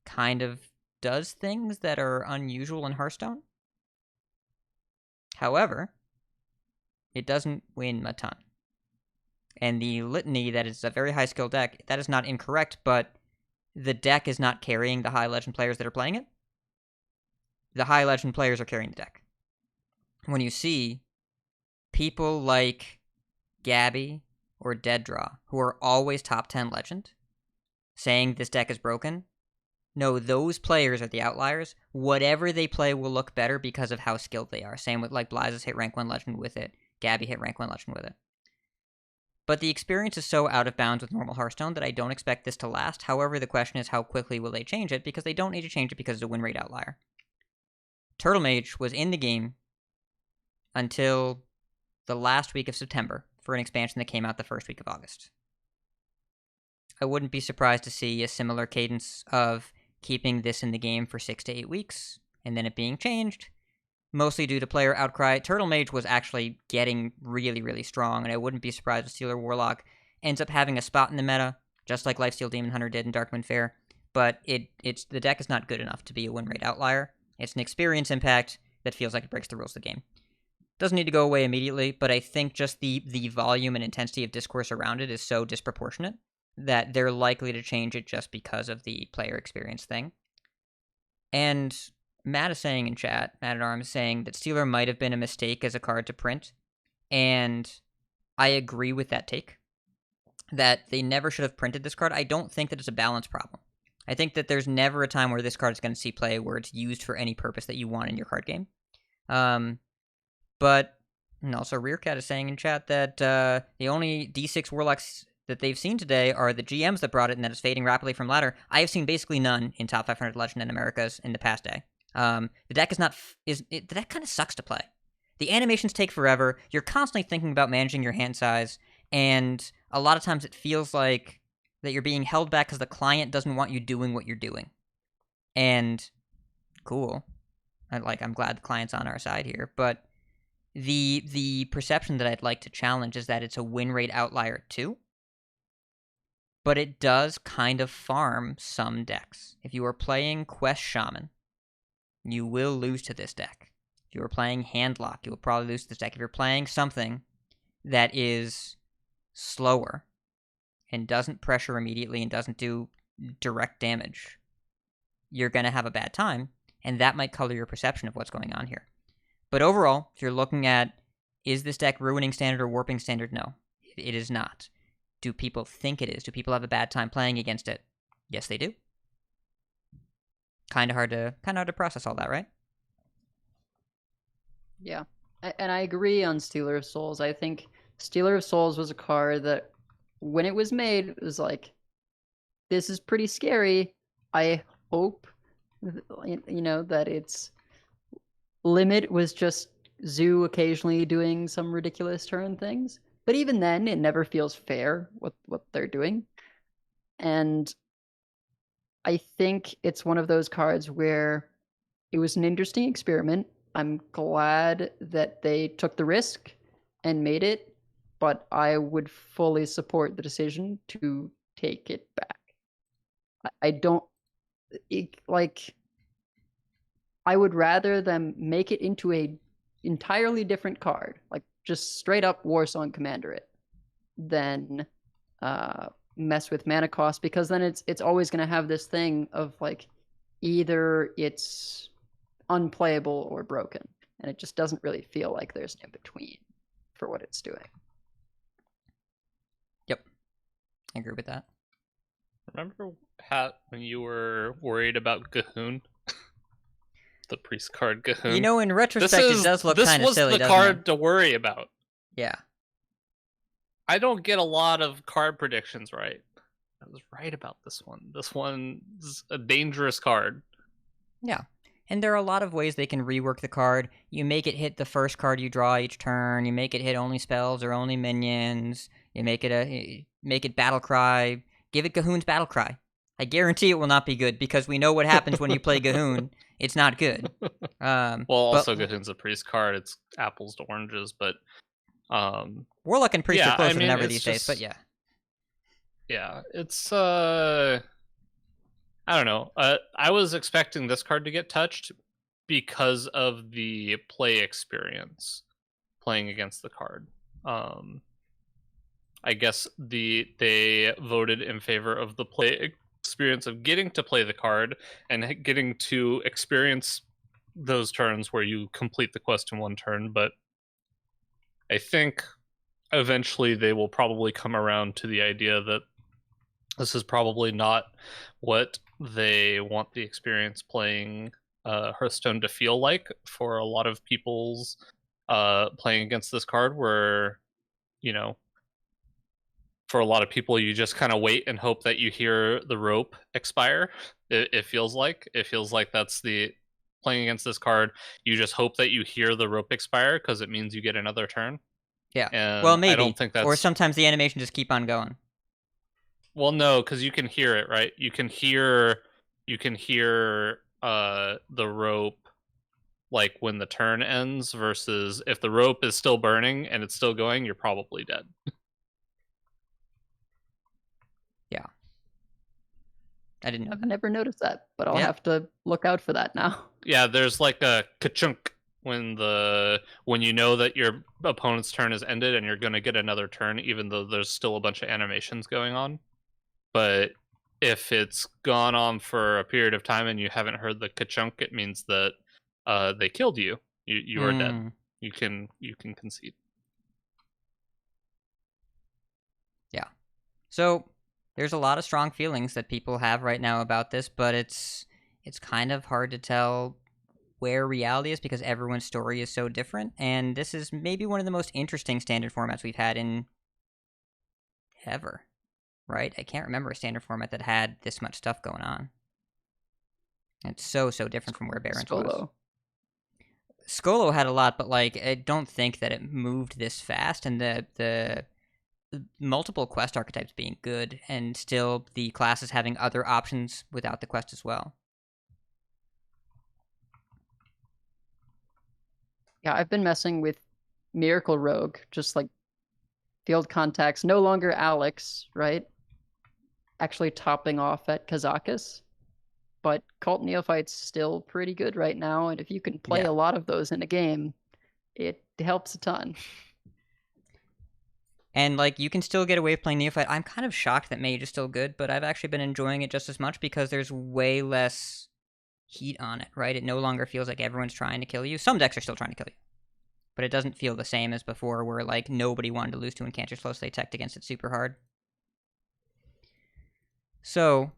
kind of does things that are unusual in Hearthstone. However, it doesn't win a ton. And the litany that is a very high skill deck, that is not incorrect, but the deck is not carrying the high legend players that are playing it. The high legend players are carrying the deck. When you see people like Gabby or Dead Draw, who are always top 10 legend, saying this deck is broken, no, those players are the outliers. Whatever they play will look better because of how skilled they are. Same with like Blizes hit rank 1 legend with it, Gabby hit rank 1 legend with it. But the experience is so out of bounds with normal Hearthstone that I don't expect this to last. However, the question is how quickly will they change it, because they don't need to change it because it's a win rate outlier. Turtle Mage was in the game until the last week of September, for an expansion that came out the first week of August. I wouldn't be surprised to see a similar cadence of keeping this in the game for 6 to 8 weeks, and then it being changed, mostly due to player outcry. Turtle Mage was actually getting really, really strong, and I wouldn't be surprised if Stealer Warlock ends up having a spot in the meta, just like Lifesteal Demon Hunter did in Darkmoon Faire, but the deck is not good enough to be a win rate outlier. It's an experience impact that feels like it breaks the rules of the game. Doesn't need to go away immediately, but I think just the volume and intensity of discourse around it is so disproportionate that they're likely to change it just because of the player experience thing. And Matt is saying in chat, Matt at Arms saying that Stealer might have been a mistake as a card to print, and I agree with that take, that they never should have printed this card. I don't think that it's a balance problem. I think that there's never a time where this card is going to see play where it's used for any purpose that you want in your card game. But, and also Rearcat is saying in chat that the only D6 Warlocks that they've seen today are the GMs that brought it, and that is fading rapidly from ladder. I have seen basically none in top 500 Legend in Americas in the past day. The deck the deck kind of sucks to play. The animations take forever. You're constantly thinking about managing your hand size, and a lot of times it feels like that you're being held back because the client doesn't want you doing what you're doing. And cool. I'm glad the client's on our side here, but the perception that I'd like to challenge is that it's a win rate outlier too. but it does kind of farm some decks. If you are playing Quest Shaman, you will lose to this deck. If you are playing Handlock, you will probably lose to this deck. If you're playing something that is slower and doesn't pressure immediately and doesn't do direct damage, you're going to have a bad time, and that might color your perception of what's going on here. But overall, if you're looking at, is this deck ruining standard or warping standard? No, it is not. Do people think it is? Do people have a bad time playing against it? Yes, they do. Kind of hard to process all that, right?
Yeah, and I agree on Stealer of Souls. I think Stealer of Souls was a card that, when it was made, it was like, this is pretty scary. I hope, that its limit was just Zoo occasionally doing some ridiculous turn things. But even then, it never feels fair what they're doing. And I think it's one of those cards where it was an interesting experiment. I'm glad that they took the risk and made it, but I would fully support the decision to take it back. I would rather them make it into a entirely different card, like just straight up Warsong Commander it, than mess with mana cost, because then it's always going to have this thing of like, either it's unplayable or broken, and it just doesn't really feel like there's an in-between for what it's doing.
Yep, I agree with that.
Remember, Pat, when you were worried about Gahoon? The priest card Gahoon.
In retrospect, it does look kind of silly,
This was the card to worry about.
Yeah.
I don't get a lot of card predictions right. I was right about this one. This one's a dangerous card.
Yeah. And there are a lot of ways they can rework the card. You make it hit the first card you draw each turn. You make it hit only spells or only minions. You make it Battle Cry. Give it Gahoon's Battle Cry. I guarantee it will not be good, because we know what happens when you play Gahoon. It's not good.
Also Gahoon's a priest card. It's apples to oranges, but
Warlock and priest are closer than ever these
days.
But yeah.
Yeah, it's I don't know. I was expecting this card to get touched because of the play experience playing against the card. I guess they voted in favor of the play experience of getting to play the card and getting to experience those turns where you complete the quest in one turn. But I think eventually they will probably come around to the idea that this is probably not what they want the experience playing Hearthstone to feel like for a lot of people's playing against this card, where, for a lot of people, you just kind of wait and hope that you hear the rope expire. It feels like that's the playing against this card. You just hope that you hear the rope expire because it means you get another turn.
Yeah.
And
well, maybe.
I don't think that's...
Or sometimes the animation just keep on going.
Well, no, because you can hear it, right? You can hear the rope, like when the turn ends, versus if the rope is still burning and it's still going, you're probably dead.
Yeah. I didn't know
I've
that.
never noticed that, but I'll have to look out for that now.
Yeah, there's like a ka-chunk when you know that your opponent's turn is ended and you're going to get another turn, even though there's still a bunch of animations going on. But if it's gone on for a period of time and you haven't heard the ka-chunk, it means that they killed you. You are dead. You can concede.
Yeah. So there's a lot of strong feelings that people have right now about this, but it's kind of hard to tell where reality is because everyone's story is so different. And this is maybe one of the most interesting standard formats we've had in ever. Right? I can't remember a standard format that had this much stuff going on. It's so different from where Barons was. Skolo had a lot, but I don't think that it moved this fast, and the multiple quest archetypes being good, and still the classes having other options without the quest as well.
Yeah, I've been messing with Miracle Rogue, just field contacts, no longer Alex, right? actually topping off at Kazakus. But Cult Neophyte's still pretty good right now, and if you can play a lot of those in a game, it helps a ton.
And, like, you can still get away with playing Neophyte. I'm kind of shocked that Mage is still good, but I've actually been enjoying it just as much because there's way less heat on it, right? It no longer feels like everyone's trying to kill you. Some decks are still trying to kill you. But it doesn't feel the same as before where, like, nobody wanted to lose to Encancer Slow, so they teched against it super hard. So,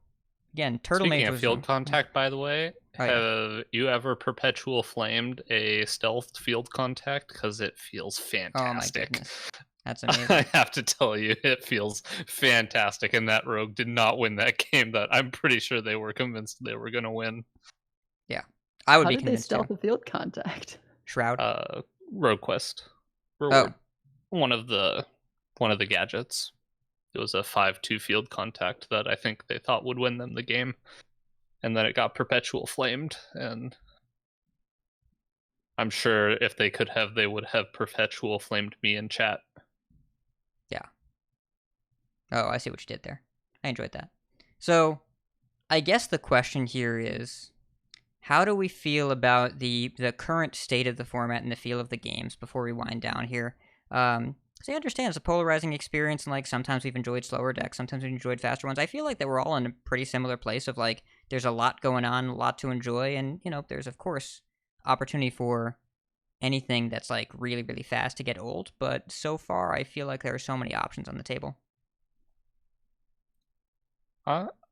again, Turtle Mage
Speaking
was...
of field contact, by the way, have you ever perpetual flamed a stealth field contact? Because it feels fantastic.
Oh my goodness. That's amazing.
I have to tell you, it feels fantastic, and that rogue did not win that game that I'm pretty sure they were convinced they were going to win.
Yeah. I would
How
be
did
convinced
they stealth the field contact?
Shroud?
Rogue Quest. Reward. One of the gadgets. It was a 5-2 field contact that I think they thought would win them the game. And then it got perpetual flamed, and I'm sure if they could have, they would have perpetual flamed me in chat.
Yeah. Oh, I see what you did there. I enjoyed that. So, I guess the question here is, how do we feel about the current state of the format and the feel of the games before we wind down here? So I understand it's a polarizing experience, and like sometimes we've enjoyed slower decks, sometimes we've enjoyed faster ones. I feel like that we're all in a pretty similar place of like there's a lot going on, a lot to enjoy, and you know there's of course opportunity for anything that's like really really fast to get old. But so far, I feel like there are so many options on the table.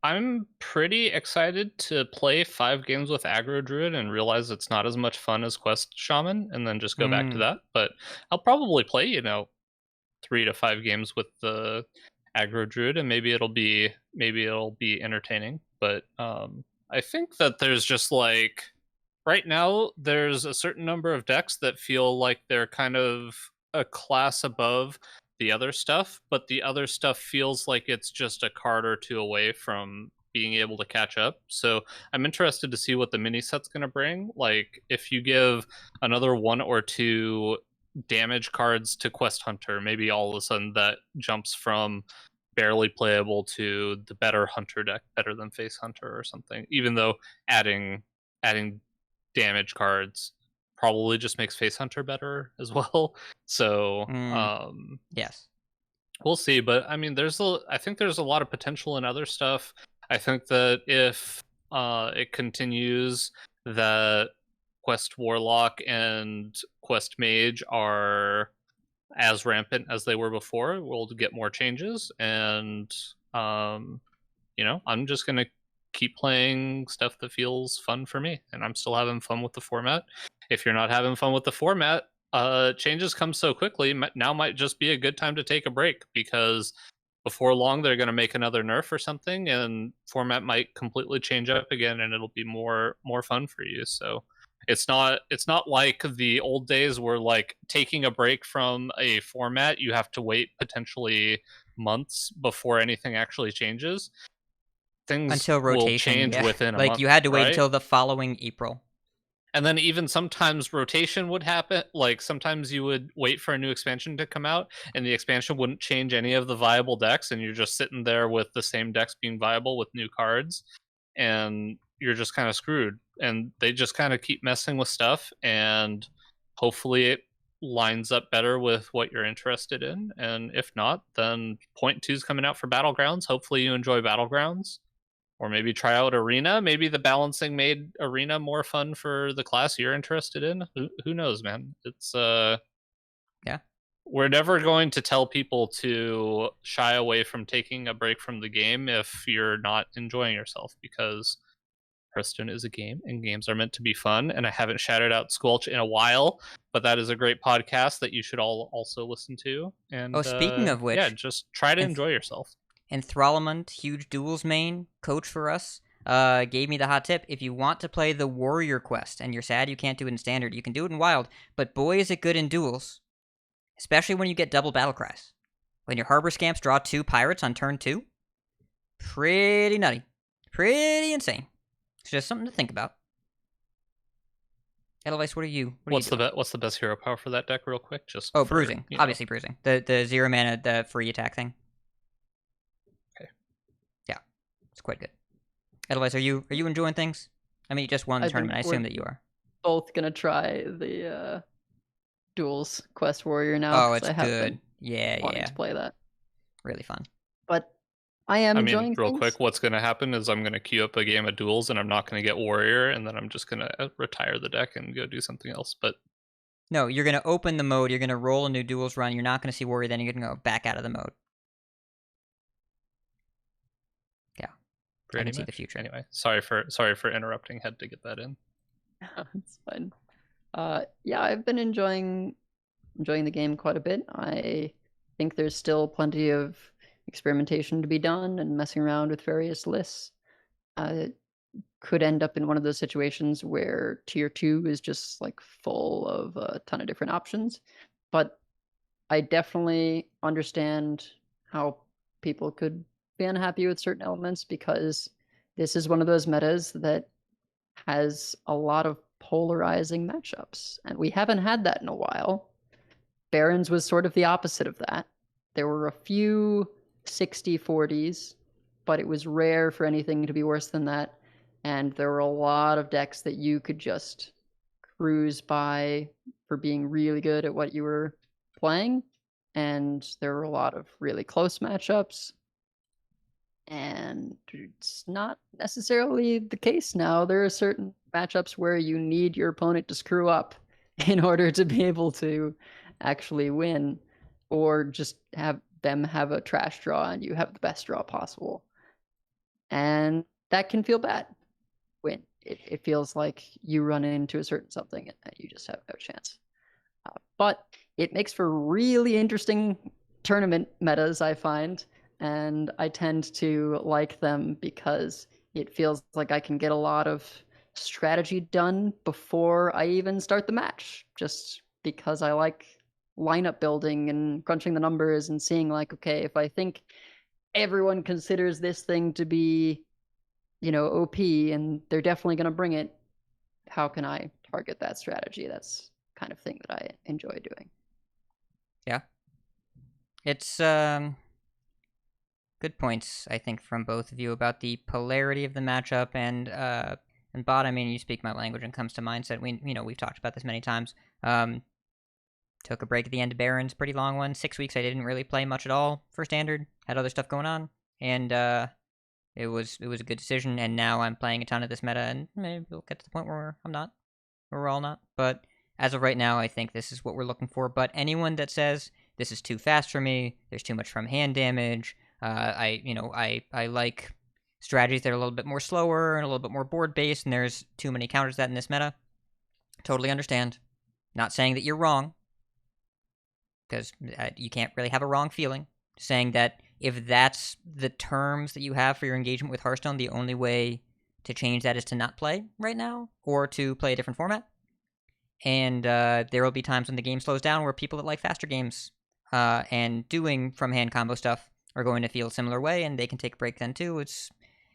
I'm pretty excited to play 5 games with Aggro Druid and realize it's not as much fun as Quest Shaman, and then just go back to that. But I'll probably play 3 to 5 games with the Aggro Druid, and maybe it'll be entertaining. But I think that there's just like right now there's a certain number of decks that feel like they're kind of a class above the other stuff, but the other stuff feels like it's just a card or two away from being able to catch up. So I'm interested to see what the mini set's going to bring. Like if you give another 1 or 2 damage cards to Quest Hunter, maybe all of a sudden that jumps from barely playable to the better Hunter deck, better than Face Hunter or something, even though adding damage cards probably just makes Face Hunter better as well. So
yes,
we'll see. But I mean, I think there's a lot of potential in other stuff. I think that if it continues that Quest Warlock and Quest Mage are as rampant as they were before, we'll get more changes. And I'm just gonna keep playing stuff that feels fun for me, and I'm still having fun with the format. If you're not having fun with the format, changes come so quickly. Now might just be a good time to take a break, because before long they're going to make another nerf or something, and format might completely change up again, and it'll be more fun for you. So it's not like the old days where like taking a break from a format you have to wait potentially months before anything actually changes. Things
until rotation
will change within a
like
month,
you had to wait
right?
until the following April.
And then even sometimes rotation would happen. Like sometimes you would wait for a new expansion to come out, and the expansion wouldn't change any of the viable decks, and you're just sitting there with the same decks being viable with new cards, and you're just kind of screwed. And they just kind of keep messing with stuff, and hopefully it lines up better with what you're interested in. And if not, then 0.2 is coming out for Battlegrounds. Hopefully you enjoy Battlegrounds. Or maybe try out Arena. Maybe the balancing made Arena more fun for the class you're interested in. Who knows, man? It's
yeah.
We're never going to tell people to shy away from taking a break from the game if you're not enjoying yourself, because Hearthstone is a game, and games are meant to be fun. And I haven't shouted out Squelch in a while, but that is a great podcast that you should all also listen to. And
speaking of which,
just try to enjoy yourself.
Enthrollment, huge duels main, coach for us, gave me the hot tip. If you want to play the Warrior Quest and you're sad you can't do it in Standard, you can do it in Wild, but boy is it good in duels. Especially when you get double battle cries. When your Harbor Scamps draw 2 pirates on turn 2. Pretty nutty. Pretty insane. It's just something to think about. Edelweiss, what are you
What's the best hero power for that deck real quick? Just
Bruising. Obviously Bruising. The 0 mana, the free attack thing.
Okay.
Yeah. It's quite good. Otherwise, are you enjoying things? I mean, you just won the tournament. I assume that you are.
Both gonna try the Duels Quest Warrior now.
Oh, it's
I have
good.
Been
yeah.
wanting to play that.
Really fun.
But I am enjoying
real
things.
quick, what's going to happen is I'm going to queue up a game of Duels, and I'm not going to get Warrior, and then I'm just going to retire the deck and go do something else. But
no, you're going to open the mode. You're going to roll a new Duels run. You're not going to see Warrior. Then you're going to go back out of the mode. Yeah, I can see the future.
Anyway, sorry for interrupting. Had to get that in.
It's fine. Yeah, I've been enjoying the game quite a bit. I think there's still plenty of experimentation to be done and messing around with various lists. Could end up in one of those situations where tier 2 is just like full of a ton of different options. But I definitely understand how people could be unhappy with certain elements, because this is one of those metas that has a lot of polarizing matchups, and we haven't had that in a while. Barons was sort of the opposite of that. There were a few 60-40s, but it was rare for anything to be worse than that, and there were a lot of decks that you could just cruise by for being really good at what you were playing, and there were a lot of really close matchups. And it's not necessarily the case now. There are certain matchups where you need your opponent to screw up in order to be able to actually win, or just have them have a trash draw and you have the best draw possible. And that can feel bad when it feels like you run into a certain something and you just have no chance. But it makes for really interesting tournament metas, I find. And I tend to like them because it feels like I can get a lot of strategy done before I even start the match, just because I like lineup building and crunching the numbers and seeing like, okay, if I think everyone considers this thing to be, OP and they're definitely going to bring it, how can I target that strategy? That's kind of thing that I enjoy doing. Yeah.
It's good points, I think, from both of you about the polarity of the matchup and Bot. I mean, you speak my language and comes to mindset. We've talked about this many times. Took a break at the end of Barons, pretty long one. 6 weeks I didn't really play much at all for Standard. Had other stuff going on, and it was a good decision. And now I'm playing a ton of this meta, and maybe we'll get to the point where I'm not, or we're all not. But as of right now, I think this is what we're looking for. But anyone that says this is too fast for me, there's too much from hand damage, I like strategies that are a little bit more slower and a little bit more board based, and there's too many counters to that in this meta. Totally understand. Not saying that you're wrong, because you can't really have a wrong feeling. Saying that if that's the terms that you have for your engagement with Hearthstone, the only way to change that is to not play right now, or to play a different format. And there will be times when the game slows down where people that like faster games and doing from hand combo stuff are going to feel a similar way, and they can take a break then too.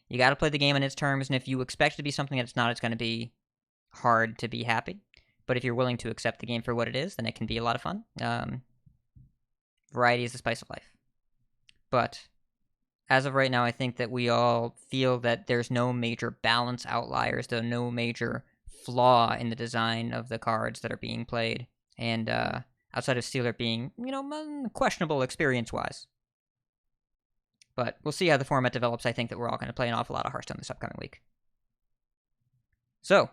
You got to play the game on its terms, and if you expect it to be something that it's not, it's going to be hard to be happy. But if you're willing to accept the game for what it is, then it can be a lot of fun. Variety is the spice of life. But as of right now, I think that we all feel that there's no major balance outliers, there's no major flaw in the design of the cards that are being played, and outside of Steeler being, questionable experience-wise. But we'll see how the format develops. I think that we're all going to play an awful lot of Hearthstone this upcoming week. So,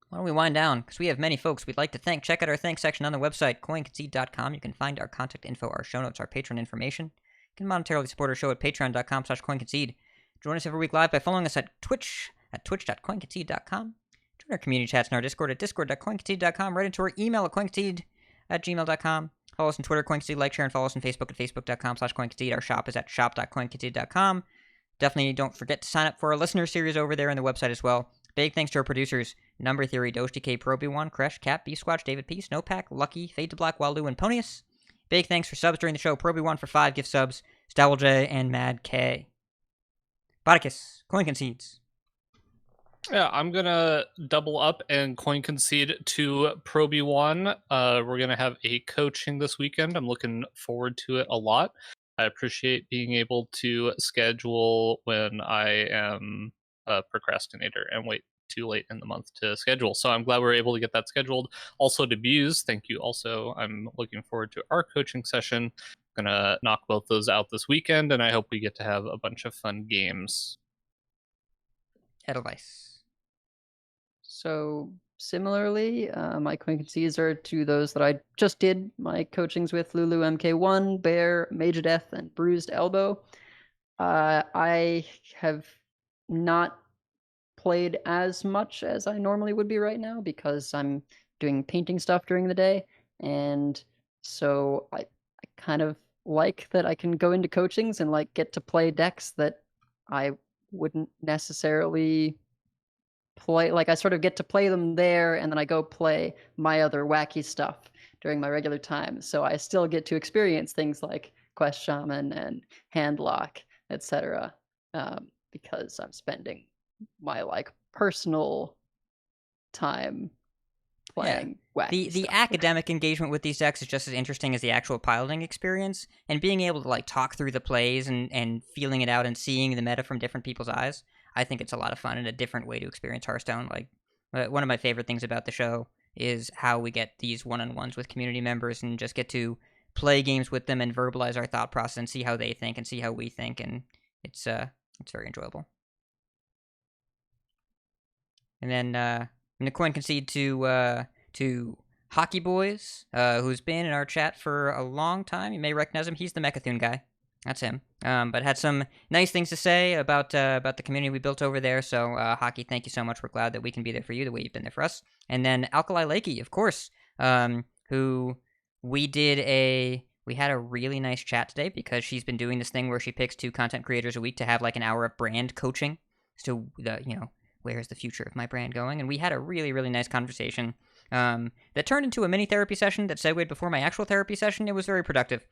why don't we wind down? Because we have many folks we'd like to thank. Check out our thanks section on the website, coinconcede.com. You can find our contact info, our show notes, our Patreon information. You can monetarily support our show at patreon.com/coinconcede. Join us every week live by following us at Twitch, at twitch.coinconcede.com. Join our community chats in our Discord at discord.coinconcede.com. Right into our email at coinconcede@gmail.com. Follow us on Twitter, CoinConcede, like, share, and follow us on Facebook at facebook.com/CoinConcede. Our shop is at shop.coinconcede.com. Definitely don't forget to sign up for our listener series over there on the website as well. Big thanks to our producers, Number Theory, DogeDK, Proby1, Kresh, Cap, B-Squatch, David P, Snowpack, Lucky, Fade to Black, Waldu, and Ponius. Big thanks for subs during the show, Proby1 for 5 gift subs, Stowell J, and Mad K. Bodicus, Coin Concedes.
Yeah, I'm going to double up and coin concede to Proby1. We're going to have a coaching this weekend. I'm looking forward to it a lot. I appreciate being able to schedule when I am a procrastinator and wait too late in the month to schedule. So I'm glad we're able to get that scheduled. Also to Buse, thank you also. I'm looking forward to our coaching session. Gonna knock both those out this weekend, and I hope we get to have a bunch of fun games.
Edelweiss.
So similarly, my Concedes are to those that I just did my coachings with: Lulu MK1, Bear, Major Death, and Bruised Elbow. I have not played as much as I normally would be right now because I'm doing painting stuff during the day, and so I kind of like that I can go into coachings and like get to play decks that I wouldn't necessarily play. Like I sort of get to play them there, and then I go play my other wacky stuff during my regular time. So I still get to experience things like Quest Shaman and Handlock, etc. Because I'm spending my like personal time playing wacky
the
stuff.
academic engagement with these decks is just as interesting as the actual piloting experience, and being able to like talk through the plays and feeling it out and seeing the meta from different people's eyes. I think it's a lot of fun and a different way to experience Hearthstone. Like one of my favorite things about the show is how we get these one-on-ones with community members and just get to play games with them and verbalize our thought process and see how they think and see how we think, and it's very enjoyable. And then I'm gonna coin concede to Hockey Boys, who's been in our chat for a long time. You may recognize him. He's the Mechathune guy. That's him. But had some nice things to say about the community we built over there. So Hockey, thank you so much. We're glad that we can be there for you the way you've been there for us. And then Alkali Lakey, of course, who we had a really nice chat today because she's been doing this thing where she picks 2 content creators a week to have like an hour of brand coaching. So where's the future of my brand going? And we had a really, really nice conversation that turned into a mini therapy session that segued before my actual therapy session. It was very productive.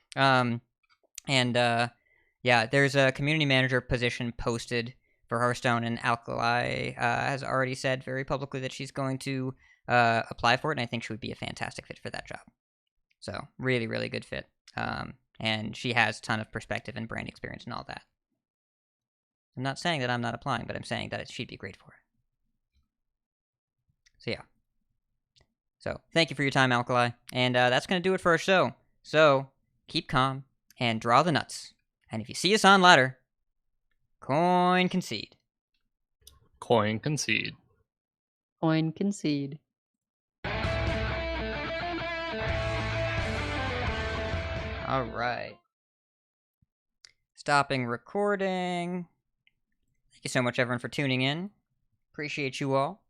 There's a community manager position posted for Hearthstone, and Alkali has already said very publicly that she's going to apply for it, and I think she would be a fantastic fit for that job. So really, really good fit. And she has a ton of perspective and brand experience and all that. I'm not saying that I'm not applying, but I'm saying that she'd be great for it. So yeah. So thank you for your time, Alkali. And that's going to do it for our show. So keep calm and draw the nuts. And if you see us on ladder, coin concede.
Coin concede.
Coin concede.
All right. Stopping recording. Thank you so much, everyone, for tuning in. Appreciate you all.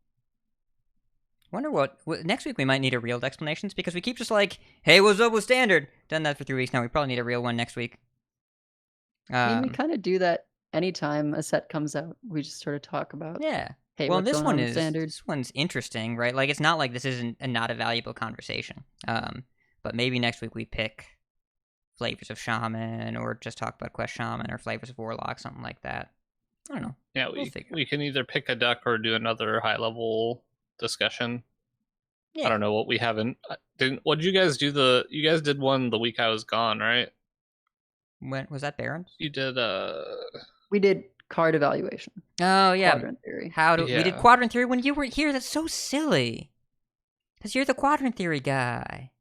Wonder what next week we might need a real Decksplanations because we keep just like, hey, what's up with Standard? Done that for 3 weeks now. We probably need a real one next week.
I mean, we kind of do that anytime a set comes out. We just sort of talk about.
Yeah.
Hey,
well,
what's
this
going
one
on with
is
Standard?
this one's interesting, right? Like, it's not like this isn't not a valuable conversation. But maybe next week we pick flavors of Shaman, or just talk about Quest Shaman, or flavors of Warlock, something like that. I don't know.
Yeah, we can either pick a deck or do another high level discussion. Yeah. I don't know what we haven't. What did you guys do? You guys did one the week I was gone, right?
When was that, Barons?
You did.
We did card evaluation.
Oh yeah,
Quadrant theory.
We did quadrant theory when you weren't here? That's so silly. Because you're the quadrant theory guy.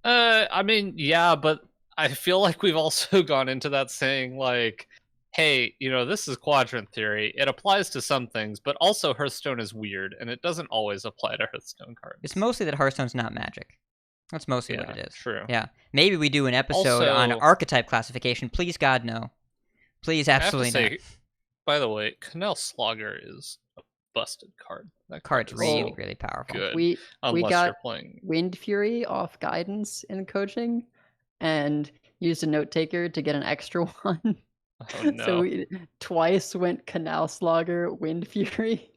I mean, yeah, but I feel like we've also gone into that saying like, hey, this is quadrant theory. It applies to some things, but also Hearthstone is weird, and it doesn't always apply to Hearthstone cards.
It's mostly that Hearthstone's not Magic. That's mostly what it is.
True.
Yeah. Maybe we do an episode on archetype classification. Please, God, no. Please, absolutely not.
By the way, Canal Slogger is a busted card.
That card's really, really powerful.
Good.
We got
you're playing
Wind Fury off guidance in coaching, and used a note taker to get an extra one.
Oh, no.
So we twice went Canal Slogger, Wind Fury.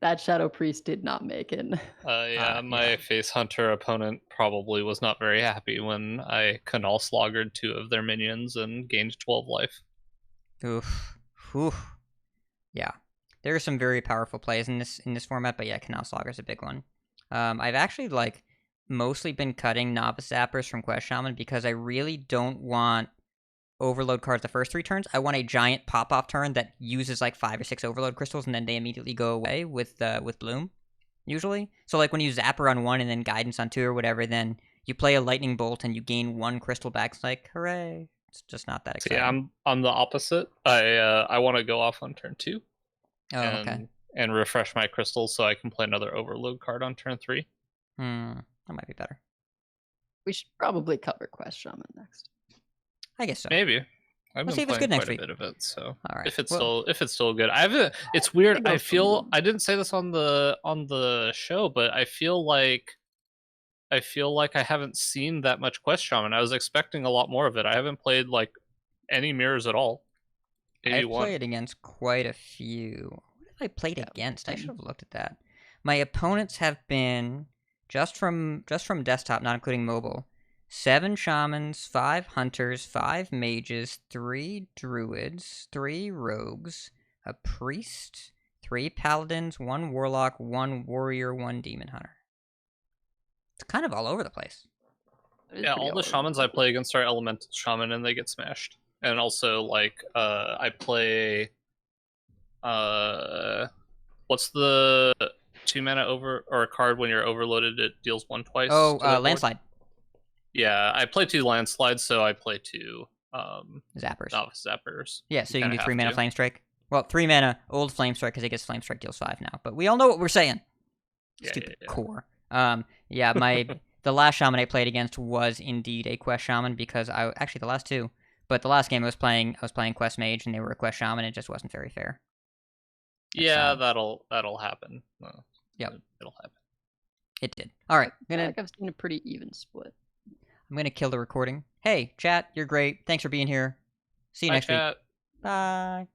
That Shadow Priest did not make it.
My Face Hunter opponent probably was not very happy when I Canal Sloggered 2 of their minions and gained 12 life.
Oof. Yeah. There are some very powerful plays in this format, but yeah, Canal Slogger's a big one. I've actually mostly been cutting Novice Zappers from Quest Shaman because I really don't want overload cards the first 3 turns. I want a giant pop-off turn that uses like 5 or 6 overload crystals, and then they immediately go away with Bloom, usually. So like when you Zapper on 1 and then Guidance on 2 or whatever, then you play a Lightning Bolt and you gain 1 crystal back. It's like, hooray. It's just not that exciting.
Yeah, I'm the opposite. I want to go off on turn 2.
Oh, okay.
And refresh my crystals so I can play another overload card on turn 3.
That might be better.
We should probably cover Quest Shaman next.
I guess so.
Maybe. I've
We'll
been
see if it's
playing
good
quite
next
a
week.
bit of it, so
All right.
if it's still good. It's weird. I feel I didn't say this on the show, but I feel like I haven't seen that much Quest Shaman. I was expecting a lot more of it. I haven't played like any mirrors at all.
I've played against quite a few. What have I played against? I should have looked at that. My opponents have been just from desktop, not including mobile. 7 shamans, 5 hunters, 5 mages, 3 druids, 3 rogues, a priest, 3 paladins, 1 warlock, 1 warrior, 1 demon hunter. It's kind of all over the place.
Yeah, all the shamans I play against are elemental shaman, and they get smashed. And also, like, I play, what's the 2-mana or card when you're overloaded? It deals 1 twice.
Oh, landslide.
Yeah, I play 2 landslides, so I play 2
zappers.
Novice zappers.
Yeah, so you can do 3 mana flame strike. Well, 3 mana old flame strike because it gets flame strike deals 5 now. But we all know what we're saying. Stupid core. Yeah, the last shaman I played against was indeed a Quest Shaman because actually the last 2. But the last game I was playing Quest Mage and they were a Quest Shaman. It just wasn't very fair.
Yeah, that'll happen.
Yep,
it'll happen.
It did. All right,
I've seen a pretty even split.
I'm gonna kill the recording. Hey, chat, you're great. Thanks for being here. See you next week. Bye.